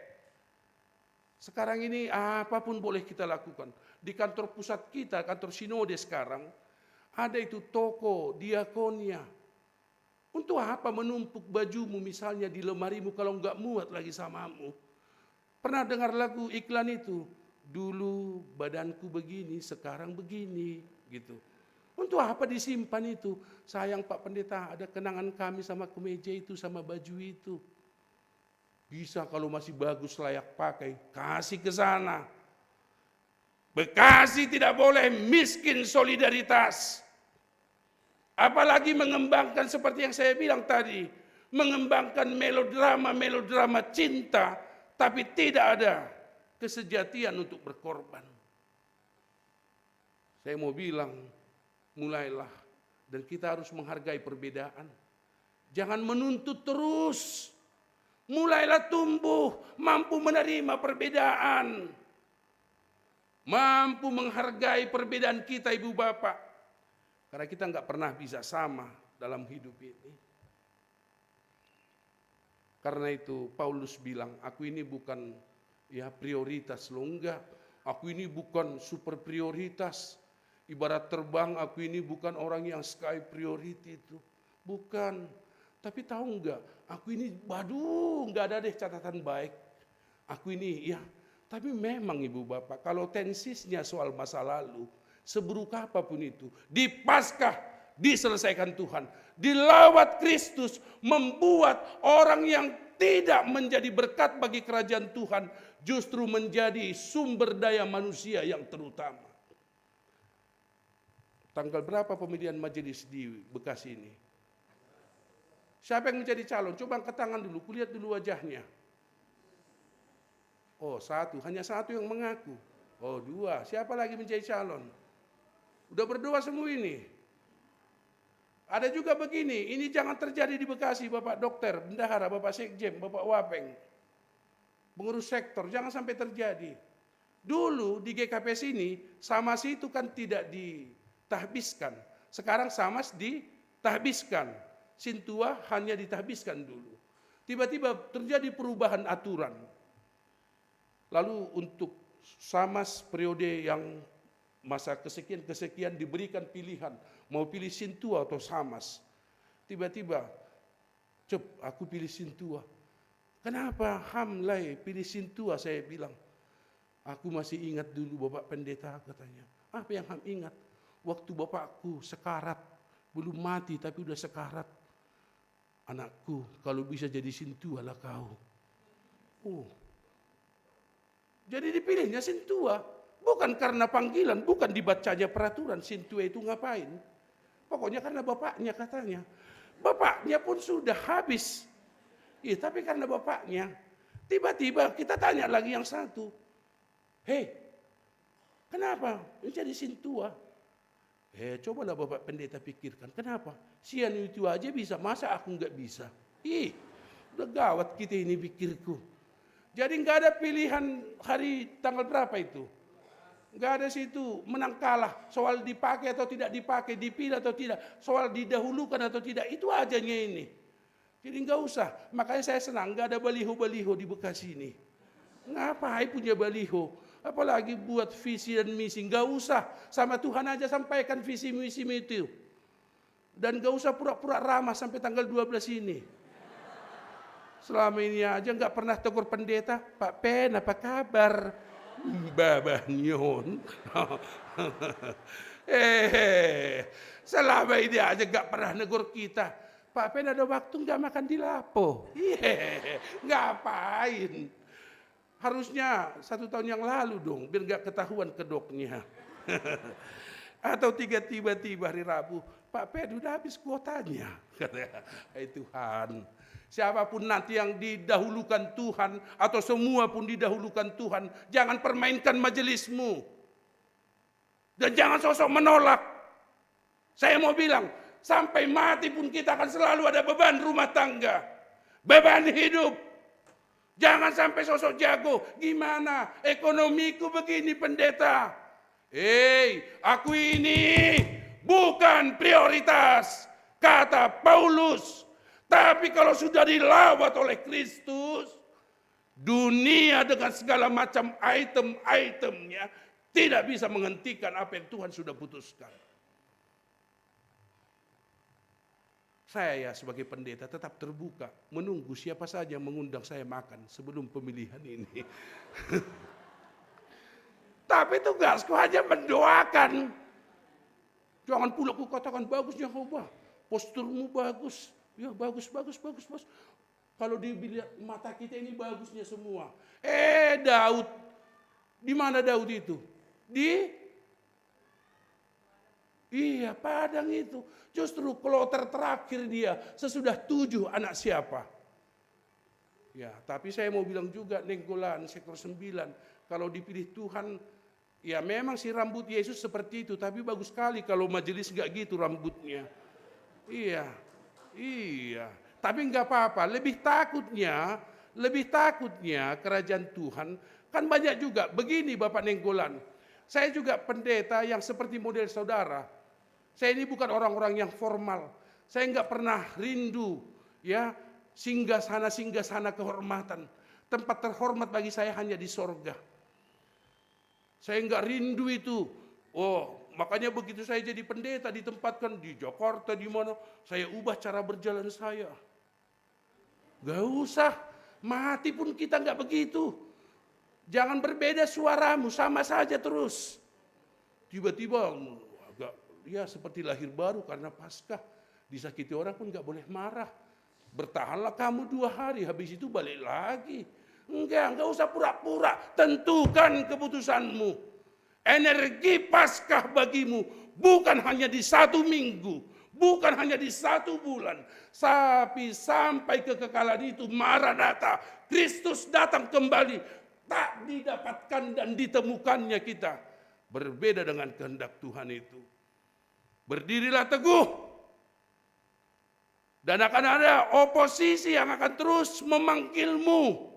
Sekarang ini apapun boleh kita lakukan. Di kantor pusat kita, kantor sinode sekarang, ada itu toko diakonia. Untuk apa menumpuk bajumu misalnya di lemarimu kalau enggak muat lagi samamu? Pernah dengar lagu iklan itu? Dulu badanku begini, sekarang begini, gitu. Untuk apa disimpan itu? Sayang Pak Pendeta, ada kenangan kami sama kemeja itu, sama baju itu. Bisa kalau masih bagus layak pakai, kasih ke sana. Bekasi tidak boleh miskin solidaritas. Apalagi mengembangkan seperti yang saya bilang tadi. Mengembangkan melodrama cinta, tapi tidak ada kesejatian untuk berkorban. Saya mau bilang, mulailah. Dan kita harus menghargai perbedaan. Jangan menuntut terus. Mulailah tumbuh, mampu menerima perbedaan. Mampu menghargai perbedaan kita ibu bapak. Karena kita nggak pernah bisa sama dalam hidup ini. Karena itu Paulus bilang, aku ini bukan ya prioritas. Lo enggak, aku ini bukan super prioritas. Ibarat terbang, aku ini bukan orang yang sky priority itu. Bukan. Tapi tahu enggak, aku ini, waduh, enggak ada deh catatan baik. Aku ini, ya. Tapi memang Ibu Bapak, kalau tensisnya soal masa lalu, seburuk apapun itu, di Paskah diselesaikan Tuhan. Dilawat Kristus membuat orang yang tidak menjadi berkat bagi kerajaan Tuhan justru menjadi sumber daya manusia yang terutama. Tanggal berapa pemilihan majelis di Bekasi ini? Siapa yang menjadi calon? Coba angkat tangan dulu, kulihat dulu wajahnya. Oh, satu, hanya satu yang mengaku. Oh, dua, siapa lagi menjadi calon? Udah berdoa semua ini. Ada juga begini, ini jangan terjadi di Bekasi, Bapak Dokter, Bendahara, Bapak Sekjen, Bapak Wapeng, pengurus sektor, jangan sampai terjadi. Dulu di GKPS ini, Samas itu kan tidak ditahbiskan. Sekarang Samas ditahbiskan. Sintua hanya ditahbiskan dulu. Tiba-tiba terjadi perubahan aturan. Lalu untuk Samas periode yang masa kesekian-kesekian diberikan pilihan, mau pilih Sintua atau Samas. Tiba-tiba, aku pilih Sintua. Kenapa Hamlai pilih Sintua, saya bilang. Aku masih ingat dulu Bapak Pendeta katanya. Apa yang Ham ingat? Waktu bapakku sekarat, belum mati tapi udah sekarat. Anakku, kalau bisa jadi Sintua lah kau. Oh. Jadi dipilihnya Sintua. Bukan karena panggilan, bukan dibacanya peraturan. Sintua itu ngapain? Pokoknya karena bapaknya katanya. Bapaknya pun sudah habis. Iya, tapi karena bapaknya. Tiba-tiba kita tanya lagi yang satu. Hei, kenapa menjadi Sintua? Cobalah Bapak Pendeta pikirkan. Kenapa? Sian itu aja bisa, masa aku nggak bisa? Udah gawat kita ini pikirku. Jadi nggak ada pilihan hari tanggal berapa itu. Nggak ada situ menang kalah. Soal dipakai atau tidak dipakai, dipilih atau tidak. Soal didahulukan atau tidak, itu ajanya ini. Jadi nggak usah. Makanya saya senang nggak ada baliho-baliho di Bekasi ini. Ngapain punya baliho? Apalagi buat visi dan misi. Nggak usah. Sama Tuhan aja sampaikan visi misi itu. Dan nggak usah pura-pura ramah sampai tanggal 12 ini. Selama ini aja nggak pernah tegur pendeta. Pak Pen, apa kabar? Babah nyon. Selama ini aja nggak pernah negur kita. Pak Pen ada waktu nggak makan di Lapo? Ngapain? Harusnya 1 tahun yang lalu dong, biar nggak ketahuan kedoknya. Atau tiba-tiba hari Rabu, Pak Pen udah habis kuotanya. Hai Tuhan, siapapun nanti yang didahulukan Tuhan, atau semua pun didahulukan Tuhan, jangan permainkan majelismu. Dan jangan sosok menolak. Saya mau bilang, sampai mati pun kita akan selalu ada beban rumah tangga. Beban hidup. Jangan sampai sosok jago. Gimana? Ekonomiku begini pendeta. Aku ini bukan prioritas. Kata Paulus. Tapi kalau sudah dilawat oleh Kristus, dunia dengan segala macam item-itemnya tidak bisa menghentikan apa yang Tuhan sudah putuskan. Saya sebagai pendeta tetap terbuka, menunggu siapa saja yang mengundang saya makan sebelum pemilihan ini. Tapi tugasku hanya mendoakan. Jangan pula ku katakan bagusnya Yehova, posturmu bagus, ya bagus. Kalau dilihat mata kita ini bagusnya semua. Daud, di mana Daud itu? Iya, Padang itu. Justru kloter terakhir dia sesudah 7 anak siapa. Ya, tapi saya mau bilang juga Nenggolan sektor 9, kalau dipilih Tuhan, ya memang si rambut Yesus seperti itu, tapi bagus sekali kalau majelis enggak gitu rambutnya. Iya. Tapi enggak apa-apa, lebih takutnya kerajaan Tuhan, kan banyak juga begini Bapak Nenggolan. Saya juga pendeta yang seperti model saudara. Saya ini bukan orang-orang yang formal. Saya enggak pernah rindu ya singgah sana kehormatan. Tempat terhormat bagi saya hanya di sorga. Saya enggak rindu itu. Oh, makanya begitu saya jadi pendeta ditempatkan di Jakarta di mana, saya ubah cara berjalan saya. Gak usah, mati pun kita enggak begitu. Jangan berbeda suaramu, sama saja terus. Tiba-tiba agak ya seperti lahir baru karena Paskah. Disakiti orang pun enggak boleh marah. Bertahanlah kamu 2 hari, habis itu balik lagi. Enggak usah pura-pura. Tentukan keputusanmu. Energi Paskah bagimu bukan hanya di 1 minggu, bukan hanya di 1 bulan, tapi sampai kekekalan itu. Maranatha, Kristus datang kembali. Tak didapatkan dan ditemukannya kita. Berbeda dengan kehendak Tuhan itu. Berdirilah teguh. Dan akan ada oposisi yang akan terus memanggilmu.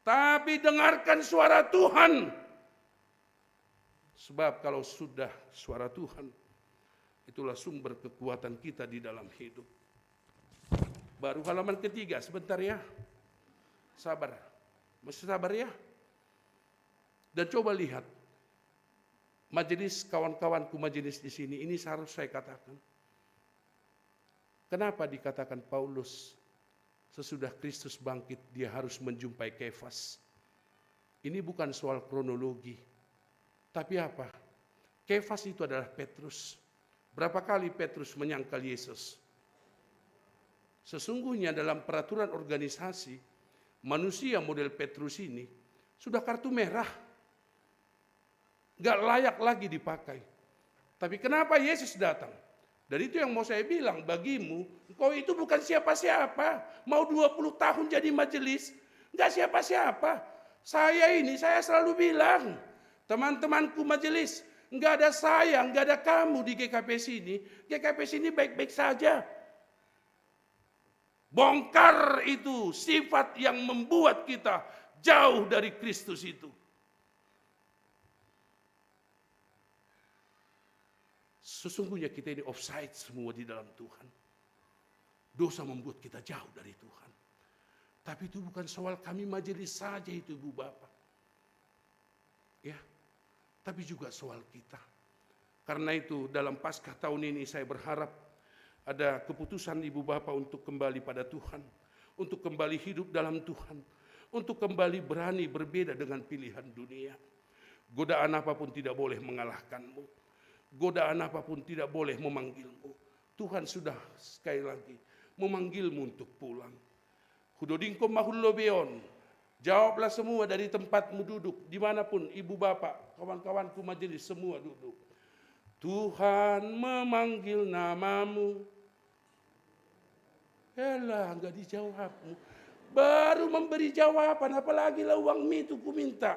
Tapi dengarkan suara Tuhan. Sebab kalau sudah suara Tuhan, itulah sumber kekuatan kita di dalam hidup. Baru halaman ketiga, sebentar ya. Sabar. Masih sabar ya. Dan coba lihat. Majelis, kawan-kawanku majelis di sini, ini harus saya katakan. Kenapa dikatakan Paulus sesudah Kristus bangkit dia harus menjumpai Kefas? Ini bukan soal kronologi. Tapi apa? Kefas itu adalah Petrus. Berapa kali Petrus menyangkal Yesus? Sesungguhnya dalam peraturan organisasi, manusia model Petrus ini sudah kartu merah. Gak layak lagi dipakai. Tapi kenapa Yesus datang? Dan itu yang mau saya bilang, bagimu, engkau itu bukan siapa-siapa. Mau 20 tahun jadi majelis, enggak siapa-siapa. Saya selalu bilang, teman-temanku majelis, enggak ada saya, enggak ada kamu di GKP sini. GKP sini baik-baik saja. Bongkar itu sifat yang membuat kita jauh dari Kristus itu. Sesungguhnya kita ini offside semua di dalam Tuhan. Dosa membuat kita jauh dari Tuhan. Tapi itu bukan soal kami majelis saja itu Ibu Bapak. Ya, tapi juga soal kita. Karena itu dalam Paskah tahun ini saya berharap ada keputusan Ibu Bapak untuk kembali pada Tuhan. Untuk kembali hidup dalam Tuhan. Untuk kembali berani berbeda dengan pilihan dunia. Godaan apapun tidak boleh mengalahkanmu. Godaan apapun tidak boleh memanggilmu. Tuhan sudah sekali lagi memanggilmu untuk pulang. Hudodingko mahullobeon. Jawablah semua dari tempatmu duduk. Dimanapun ibu bapak, kawan-kawanku majelis semua duduk. Tuhan memanggil namamu. Elah, enggak dijawabmu. Baru memberi jawaban, apalagi lah uang itu ku minta.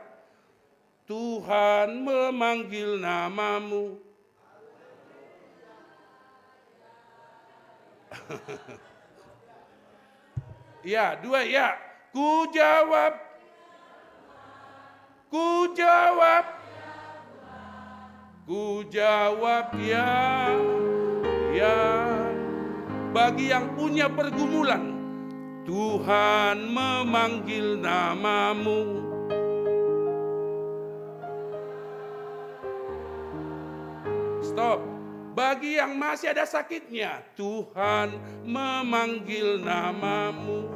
Tuhan memanggil namamu. Ya, 2 ya. Ku jawab ya. Bagi yang punya pergumulan, Tuhan memanggil namamu. Stop. Bagi yang masih ada sakitnya, Tuhan memanggil namamu.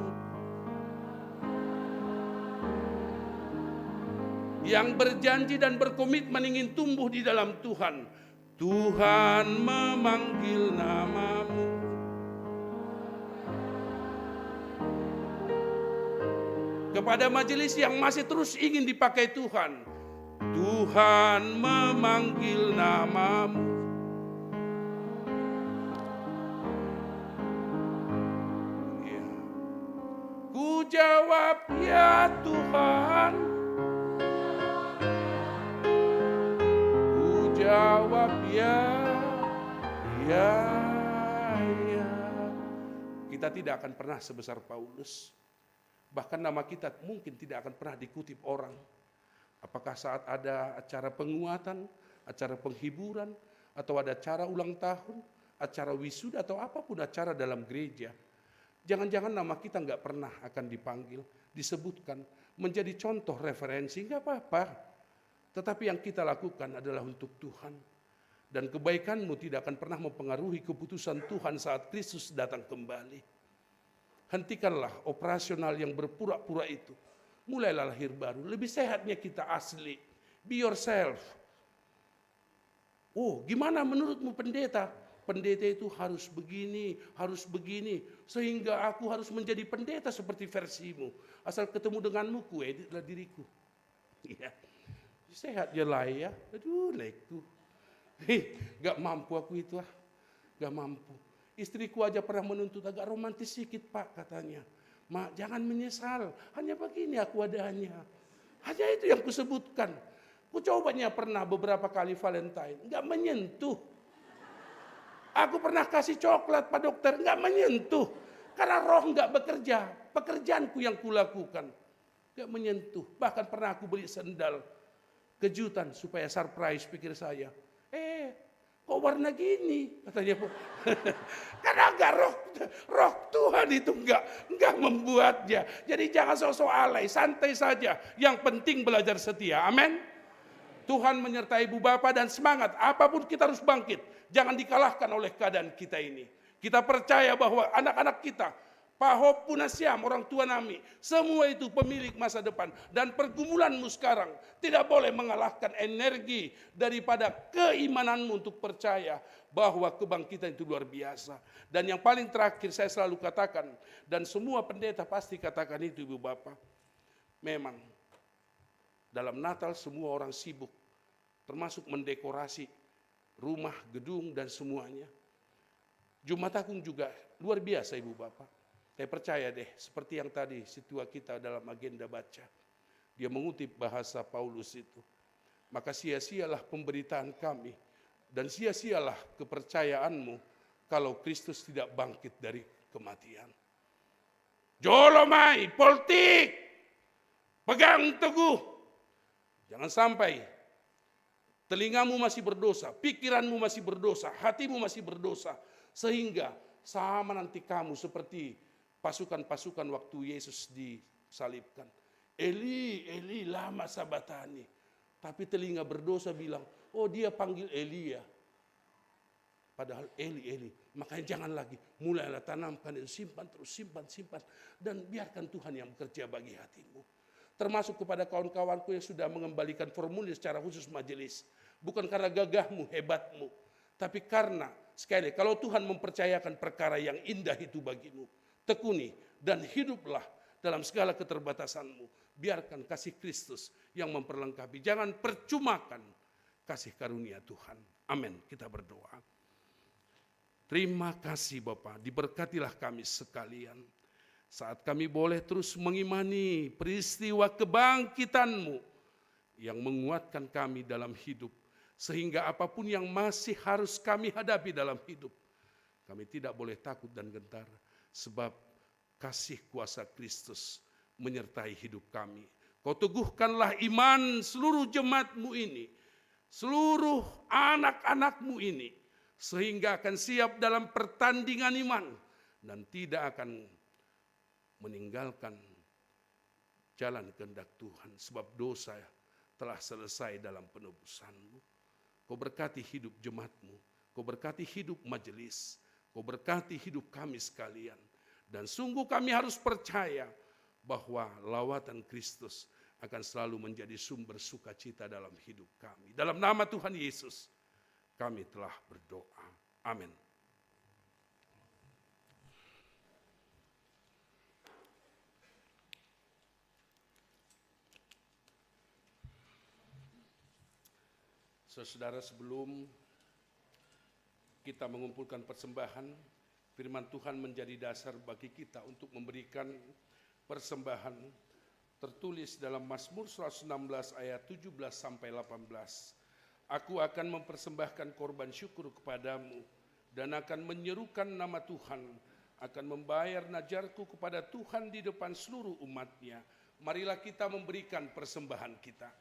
Yang berjanji dan berkomitmen ingin tumbuh di dalam Tuhan, Tuhan memanggil namamu. Kepada majelis yang masih terus ingin dipakai Tuhan, Tuhan memanggil namamu. Ku jawab ya Tuhan. Ku jawab ya. Kita tidak akan pernah sebesar Paulus. Bahkan nama kita mungkin tidak akan pernah dikutip orang. Apakah saat ada acara penguatan, acara penghiburan, atau ada acara ulang tahun, acara wisuda, atau apapun acara dalam gereja. Jangan-jangan nama kita nggak pernah akan dipanggil, disebutkan, menjadi contoh referensi, nggak apa-apa. Tetapi yang kita lakukan adalah untuk Tuhan. Dan kebaikanmu tidak akan pernah mempengaruhi keputusan Tuhan saat Kristus datang kembali. Hentikanlah operasional yang berpura-pura itu. Mulailah lahir baru. Lebih sehatnya kita asli. Be yourself. Oh, gimana menurutmu pendeta? Pendeta itu harus begini, sehingga aku harus menjadi pendeta seperti versimu. Asal ketemu denganmu, kueditlah diriku. Ya, sehat je lah ya. Aduh, lekku. Gak mampu aku itu gak mampu. Istriku aja pernah menuntut agak romantis sedikit Pak katanya. Mak, jangan menyesal, hanya begini aku adanya. Hanya itu yang kusebutkan. Ku cobanya pernah beberapa kali Valentine, gak menyentuh. Aku pernah kasih coklat Pak Dokter, gak menyentuh. Karena roh gak bekerja, pekerjaanku yang kulakukan. Gak menyentuh, bahkan pernah aku beli sendal. Kejutan supaya surprise pikir saya. Kok warna gini? Katanya. Karena enggak roh Tuhan itu enggak membuatnya. Jadi jangan sok-sok alay, santai saja. Yang penting belajar setia. Amin. Tuhan menyertai ibu bapak dan semangat. Apapun kita harus bangkit. Jangan dikalahkan oleh keadaan kita ini. Kita percaya bahwa anak-anak kita, Pahop Punasiam, orang tua Nami, semua itu pemilik masa depan. Dan pergumulanmu sekarang tidak boleh mengalahkan energi daripada keimananmu untuk percaya bahwa kebangkitan itu luar biasa. Dan yang paling terakhir saya selalu katakan, dan semua pendeta pasti katakan itu ibu bapak. Memang dalam Natal semua orang sibuk, termasuk mendekorasi rumah, gedung dan semuanya. Jumat Agung juga luar biasa ibu bapak. Saya percaya deh, seperti yang tadi situa kita dalam agenda baca. Dia mengutip bahasa Paulus itu. Maka sia-sialah pemberitaan kami dan sia-sialah kepercayaanmu kalau Kristus tidak bangkit dari kematian. Jolomai, politik, pegang teguh. Jangan sampai telingamu masih berdosa, pikiranmu masih berdosa, hatimu masih berdosa. Sehingga sama nanti kamu seperti pasukan-pasukan waktu Yesus disalibkan. Eli, Eli, lama sabatani. Tapi telinga berdosa bilang, oh dia panggil Elia. Padahal Eli, Eli. Makanya jangan lagi. Mulailah tanamkan itu, simpan terus, simpan. Dan biarkan Tuhan yang bekerja bagi hatimu. Termasuk kepada kawan-kawanku yang sudah mengembalikan formulir secara khusus majelis. Bukan karena gagahmu, hebatmu. Tapi karena, sekali kalau Tuhan mempercayakan perkara yang indah itu bagimu, tekuni dan hiduplah dalam segala keterbatasanmu. Biarkan kasih Kristus yang memperlengkapi. Jangan percumakan kasih karunia Tuhan. Amin. Kita berdoa. Terima kasih Bapa, diberkatilah kami sekalian. Saat kami boleh terus mengimani peristiwa kebangkitan-Mu yang menguatkan kami dalam hidup. Sehingga apapun yang masih harus kami hadapi dalam hidup, kami tidak boleh takut dan gentar. Sebab kasih kuasa Kristus menyertai hidup kami. Kau teguhkanlah iman seluruh jemaat-Mu ini, seluruh anak-anak-Mu ini, sehingga akan siap dalam pertandingan iman dan tidak akan meninggalkan jalan kehendak Tuhan. Sebab dosa telah selesai dalam penebusan-Mu. Kau berkati hidup jemaat-Mu, Kau berkati hidup majelis, Kau berkati hidup kami sekalian. Dan sungguh kami harus percaya bahwa lawatan Kristus akan selalu menjadi sumber sukacita dalam hidup kami. Dalam nama Tuhan Yesus, kami telah berdoa. Amin. Saudara, sebelum kita mengumpulkan persembahan, firman Tuhan menjadi dasar bagi kita untuk memberikan persembahan. Tertulis dalam Mazmur 116 ayat 17 sampai 18. Aku akan mempersembahkan korban syukur kepadamu dan akan menyerukan nama Tuhan, akan membayar najarku kepada Tuhan di depan seluruh umatnya. Marilah kita memberikan persembahan kita.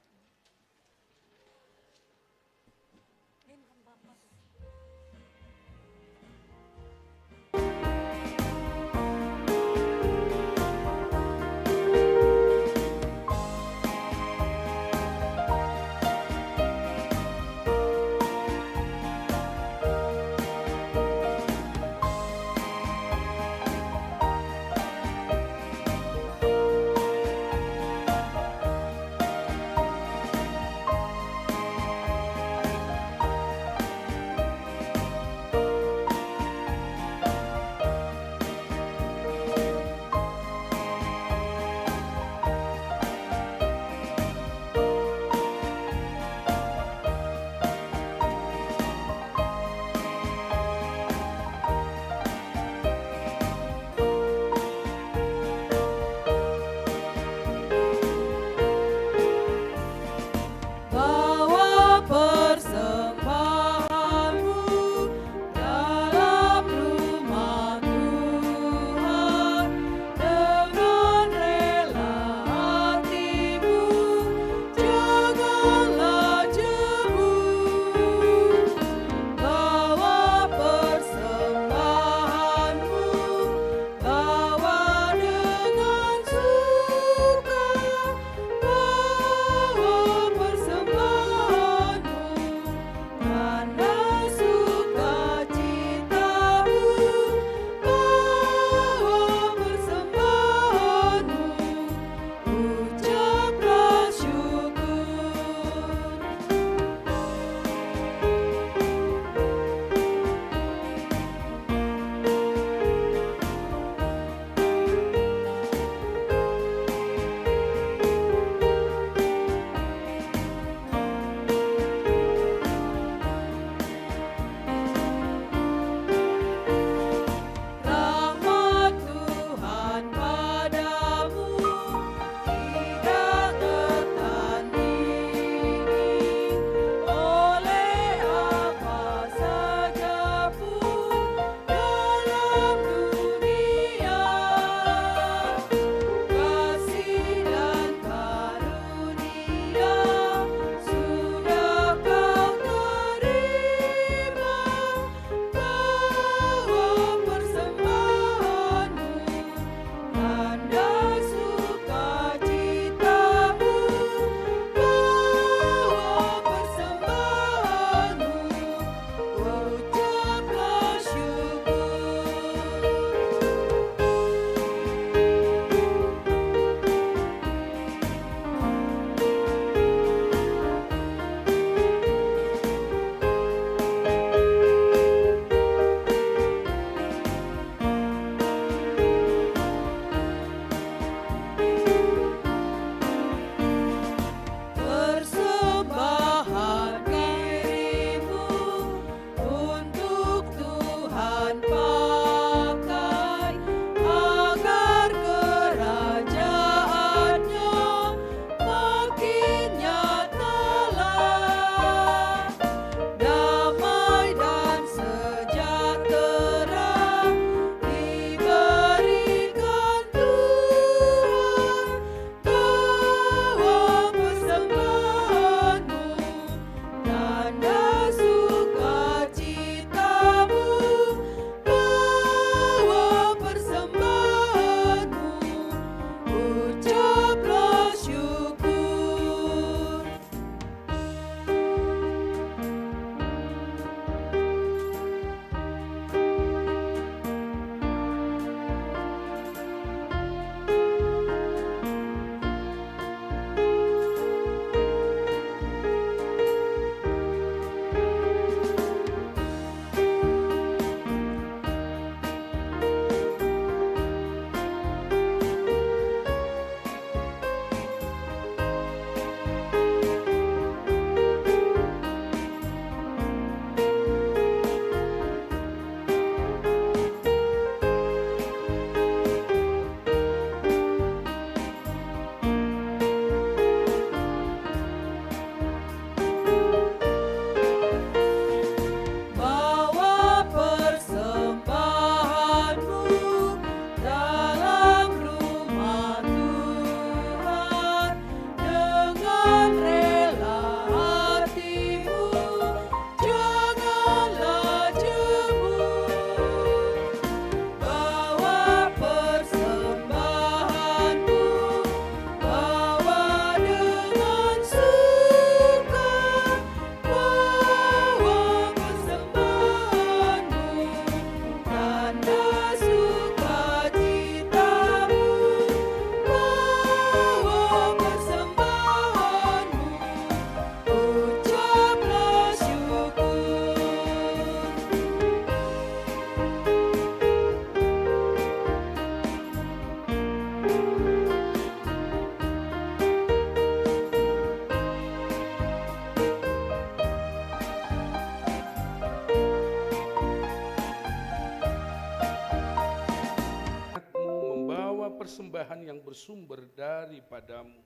persembahan yang bersumber daripadamu,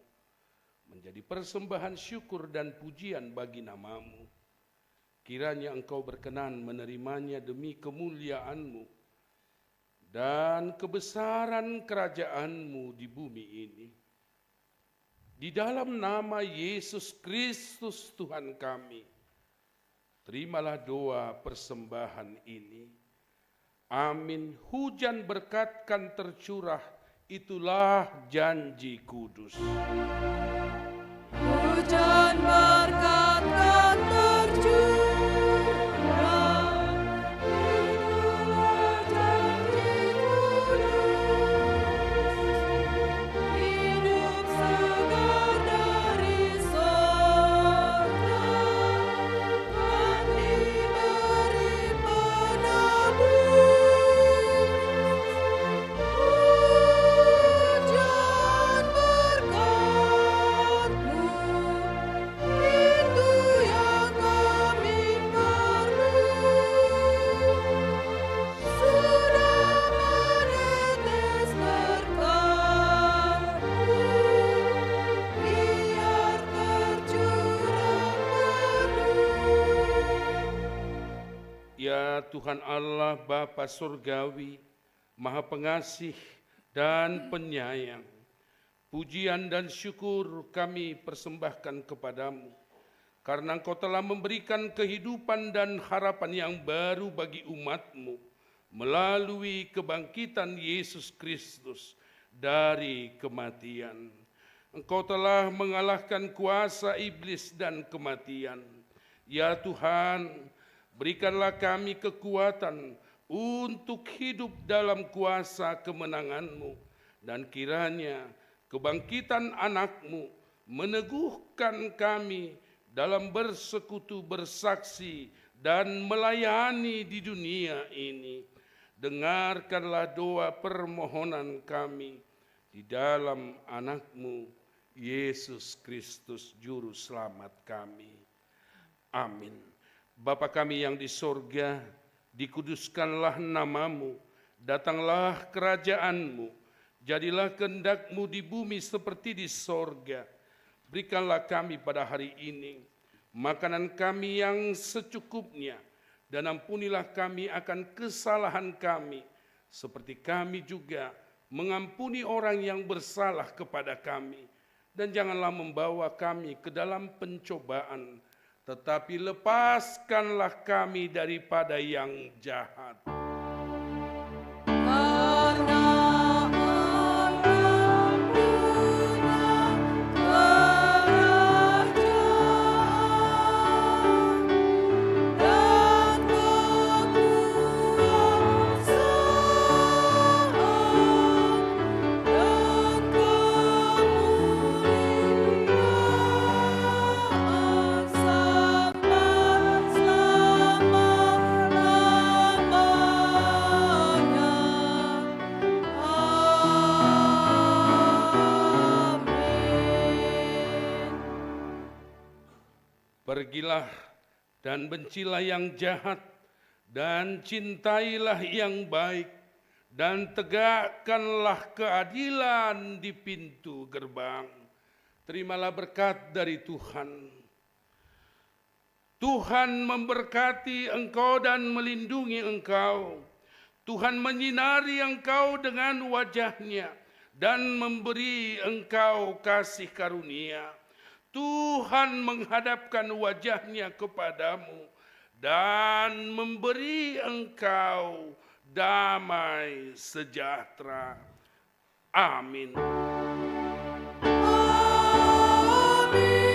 menjadi persembahan syukur dan pujian bagi namamu. Kiranya Engkau berkenan menerimanya demi kemuliaan-Mu dan kebesaran kerajaan-Mu di bumi ini. Di dalam nama Yesus Kristus Tuhan kami, terimalah doa persembahan ini. Amin. Hujan berkat kan tercurah, itulah janji kudus. Hujan berkat kan tercurah, itulah janji kudus. Hidup segar dari sorga, kan diberi penebus. Hujan berkat-Mu, itu yang kami perlu. Sudah menetes berkat-Mu, biar tercurah penuh. Ya Tuhan Allah Bapa Surgawi, Maha Pengasih dan Penyayang, pujian dan syukur kami persembahkan kepadamu, karena Engkau telah memberikan kehidupan dan harapan yang baru bagi umat-Mu, melalui kebangkitan Yesus Kristus dari kematian. Engkau telah mengalahkan kuasa iblis dan kematian. Ya Tuhan, berikanlah kami kekuatan untuk hidup dalam kuasa kemenangan-Mu, dan kiranya kebangkitan anak-Mu meneguhkan kami dalam bersekutu, bersaksi, dan melayani di dunia ini. Dengarkanlah doa permohonan kami di dalam anak-Mu, Yesus Kristus Juru Selamat kami. Amin. Bapa kami yang di sorga, dikuduskanlah namamu, datanglah kerajaan-Mu, jadilah kehendak-Mu di bumi seperti di sorga. Berikanlah kami pada hari ini makanan kami yang secukupnya, dan ampunilah kami akan kesalahan kami, seperti kami juga mengampuni orang yang bersalah kepada kami. Dan janganlah membawa kami ke dalam pencobaan, tetapi lepaskanlah kami daripada yang jahat. Karena Engkau punya kerajaan dan kekuasaan dan kemuliaan sampai selama-lamanya. Amin. Pergilah dan bencilah yang jahat, dan cintailah yang baik, dan tegakkanlah keadilan di pintu gerbang. Terimalah berkat dari Tuhan. Tuhan memberkati engkau dan melindungi engkau. Tuhan menyinari engkau dengan wajah-Nya dan memberi engkau kasih karunia. Tuhan menghadapkan wajah-Nya kepadamu dan memberi engkau damai sejahtera. Amin. Amin.